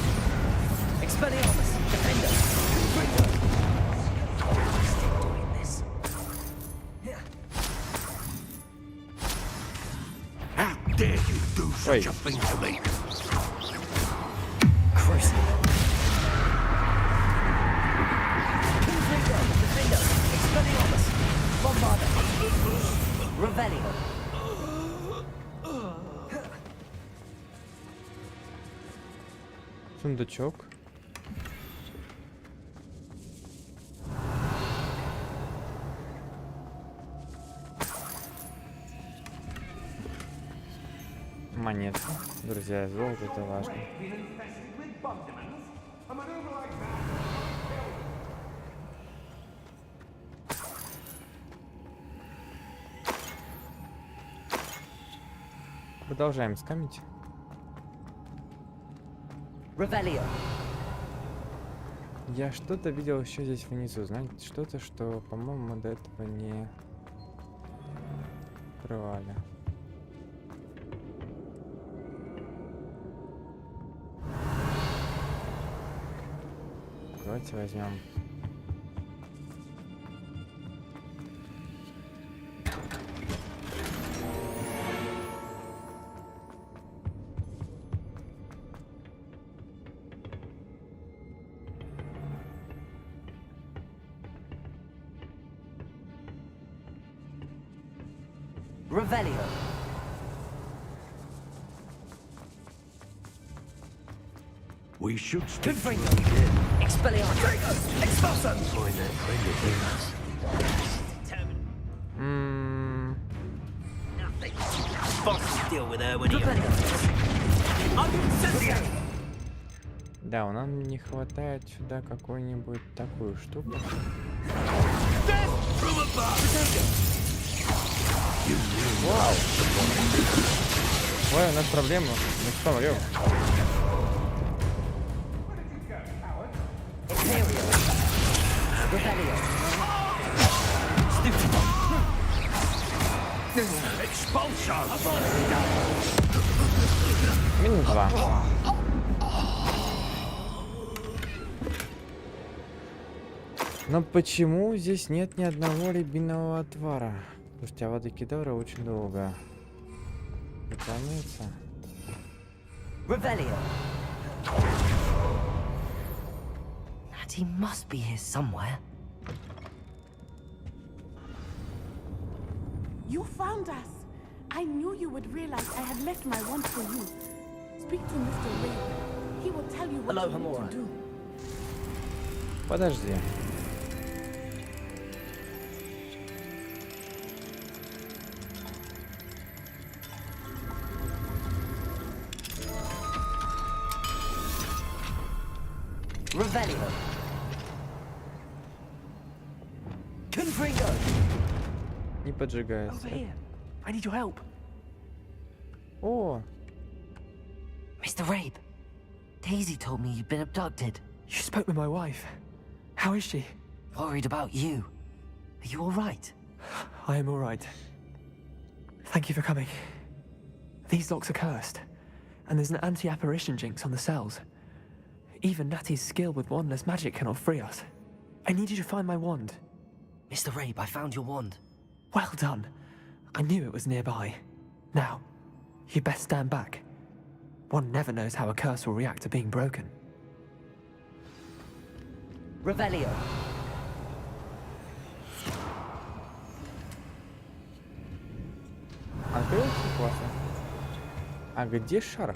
Expelliarmus. Defender. Confringo. Still doing this. How dare you do such Wait. a thing to me? Crucible. Confringo. Defender. Expelliarmus. Bombarda. Revelio. Сундучок. Монетка. Друзья, золото это важно. Продолжаем скамить. Revelio. Я что-то видел еще здесь внизу. Знаете, что-то, что, по-моему, мы до этого не открывали. Давайте возьмем. Revelio. We should stick to Confringo. it. Expelliarmus. Expulso. Find that friend of yours. Boss deal with her when he Да, у нас не хватает сюда какую-нибудь такую штуку. Вау! Ой, у нас проблема. Мы что, умрем? Expulsion! Минус 2. Но почему здесь нет ни одного рябинового отвара? Слушайте, Авада Кедавра очень долго выполняется. He must be here somewhere. You found us. I knew you would realize I had left my wand for you. Speak to Mr. Ray. He will tell you what you need to do. Подожди. Revelio. Confringo. Не поджигается. Over here. I need your help. О, Mr. Rabe, Daisy told me you'd been abducted. You spoke with my wife. How is she? Worried about you. Are you all right? I am all right. Thank you for coming. These locks are cursed, and there's an anti-apparition jinx on the cells. Even Natty's skill with wandless magic cannot free us. I need you to find my wand. Mr. Rabe, I found your wand. Well done. I knew it was nearby. Now, you best stand back. One never knows how a curse will react to being broken. Revelio. открылся классно. А где шар?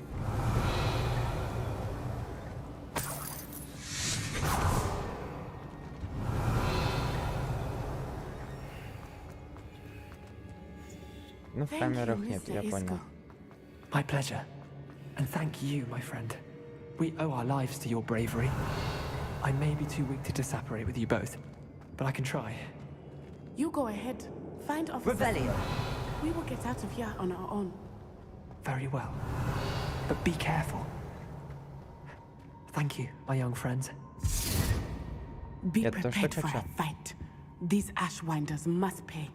Ну, в камерах нет, я понял. My pleasure. And thank you, my friend. We owe our lives to your bravery. I may be too weak to disapparate with you both, but I can try. You go ahead. Find Officer. Revelio. We will get out of here on our own. Very well. But be careful. Thank you, my young friends. Be prepared for a fight. These Ashwinders must pay.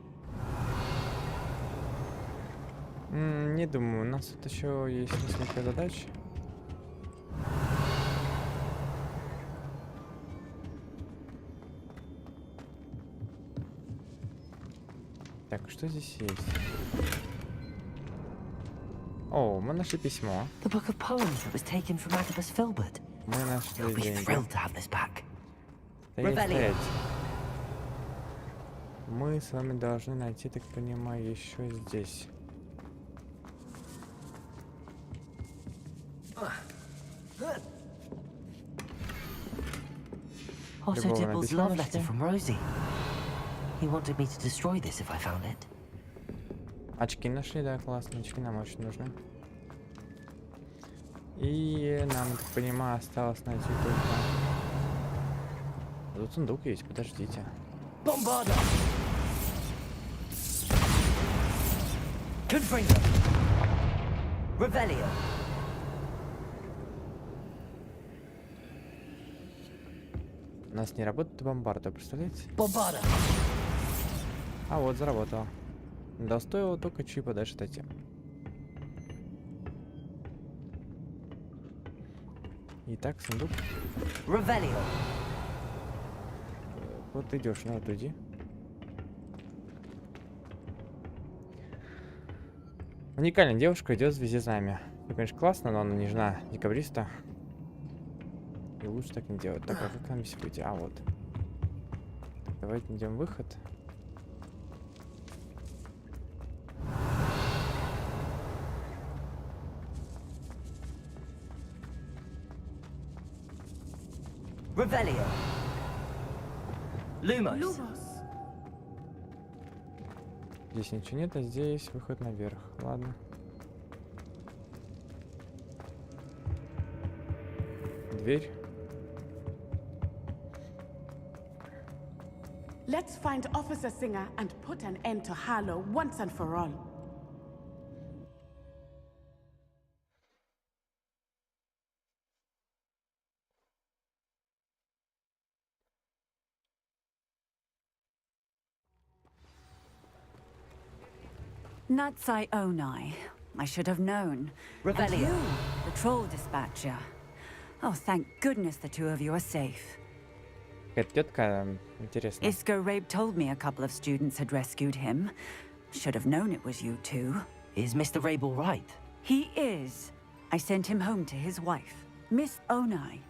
Не думаю, у нас тут еще есть несколько задач. Так, что здесь есть? О, мы нашли письмо. The book of poems that was taken from Agabus Filbert. Мы нашли You'll be деньги. thrilled to have this back. Стоять. Мы с вами должны найти, так понимаю, еще здесь. Also Dibble's love letter from Rosie. He wanted me to destroy this if I found it. Очки нашли, да, классно. Очки нам очень нужны. И нам, так понимаю, осталось найти только... Тут сундук есть, подождите. Bombarda! Confringo! Revelio! У нас не работает бомбарда, представляете? Bombarda! А вот, заработало. Да стоило только чуть подальше отойти. Итак, сундук. Revelio! Вот идешь, ну вот иди. Уникальная девушка идет в связи с нами. Это, конечно, классно, но она не жена декабриста. И лучше так не делать. Так, а как нам здесь выйти? А, вот. Так, давайте найдем выход. Revelio! Lumos! Здесь ничего нет, а здесь выход наверх. Ладно. Дверь. Let's find Officer Singer and put an end to Harlow once and for all. Natsai Onai, I should have known. And Revelio. you, the troll dispatcher. Oh, thank goodness the two of you are safe. Какая-то тетка, интересно. Isco Rabe told me a couple of students had rescued him. Should have known it was you two. Is Mr. Rabe all right? He is. I sent him home to his wife, Miss Onai.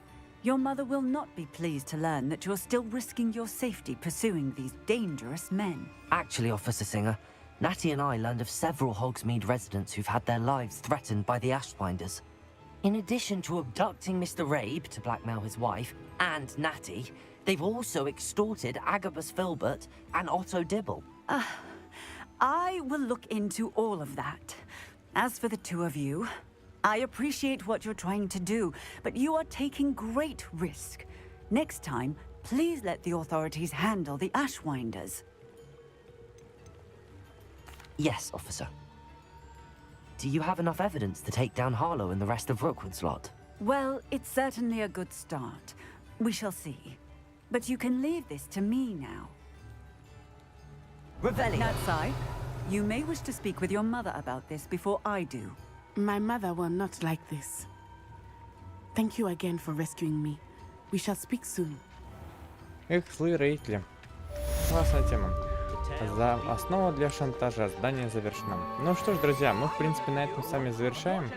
Your mother will not be pleased to learn that you're still risking your safety pursuing these dangerous men. Actually, Officer Singer, Natty and I learned of several Hogsmeade residents who've had their lives threatened by the Ashwinders. In addition to abducting Mr. Rabe to blackmail his wife and Natty, they've also extorted Agabus Filbert and Otto Dibble. I will look into all of that. As for the two of you, I appreciate what you're trying to do, but you are taking great risk. Next time, please let the authorities handle the Ashwinders. Yes, officer. Do you have enough evidence to take down Harlow and the rest of Rookwood's lot? Well, it's certainly a good start. We shall see. But you can leave this to me now. Revelio. Natsai, you may wish to speak with your mother about this before I do. My mother will not like this. Thank you again for rescuing me. We shall speak soon. Эх, злые Рейтли. Классная тема. За основу для шантажа. Задание завершено. Ну что ж, друзья, мы в принципе на этом с вами завершаем.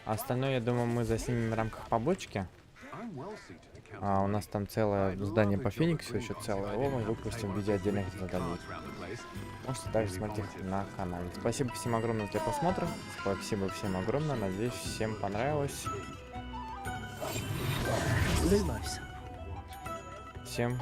Остальное, я думаю, мы заснимем в рамках побочки. У нас там целое здание по Фениксу, еще целое. Его мы выпустим в виде отдельных заданий. Можете также смотреть на канале. Спасибо всем огромное за просмотр. Спасибо всем огромное. Надеюсь, всем понравилось. Всем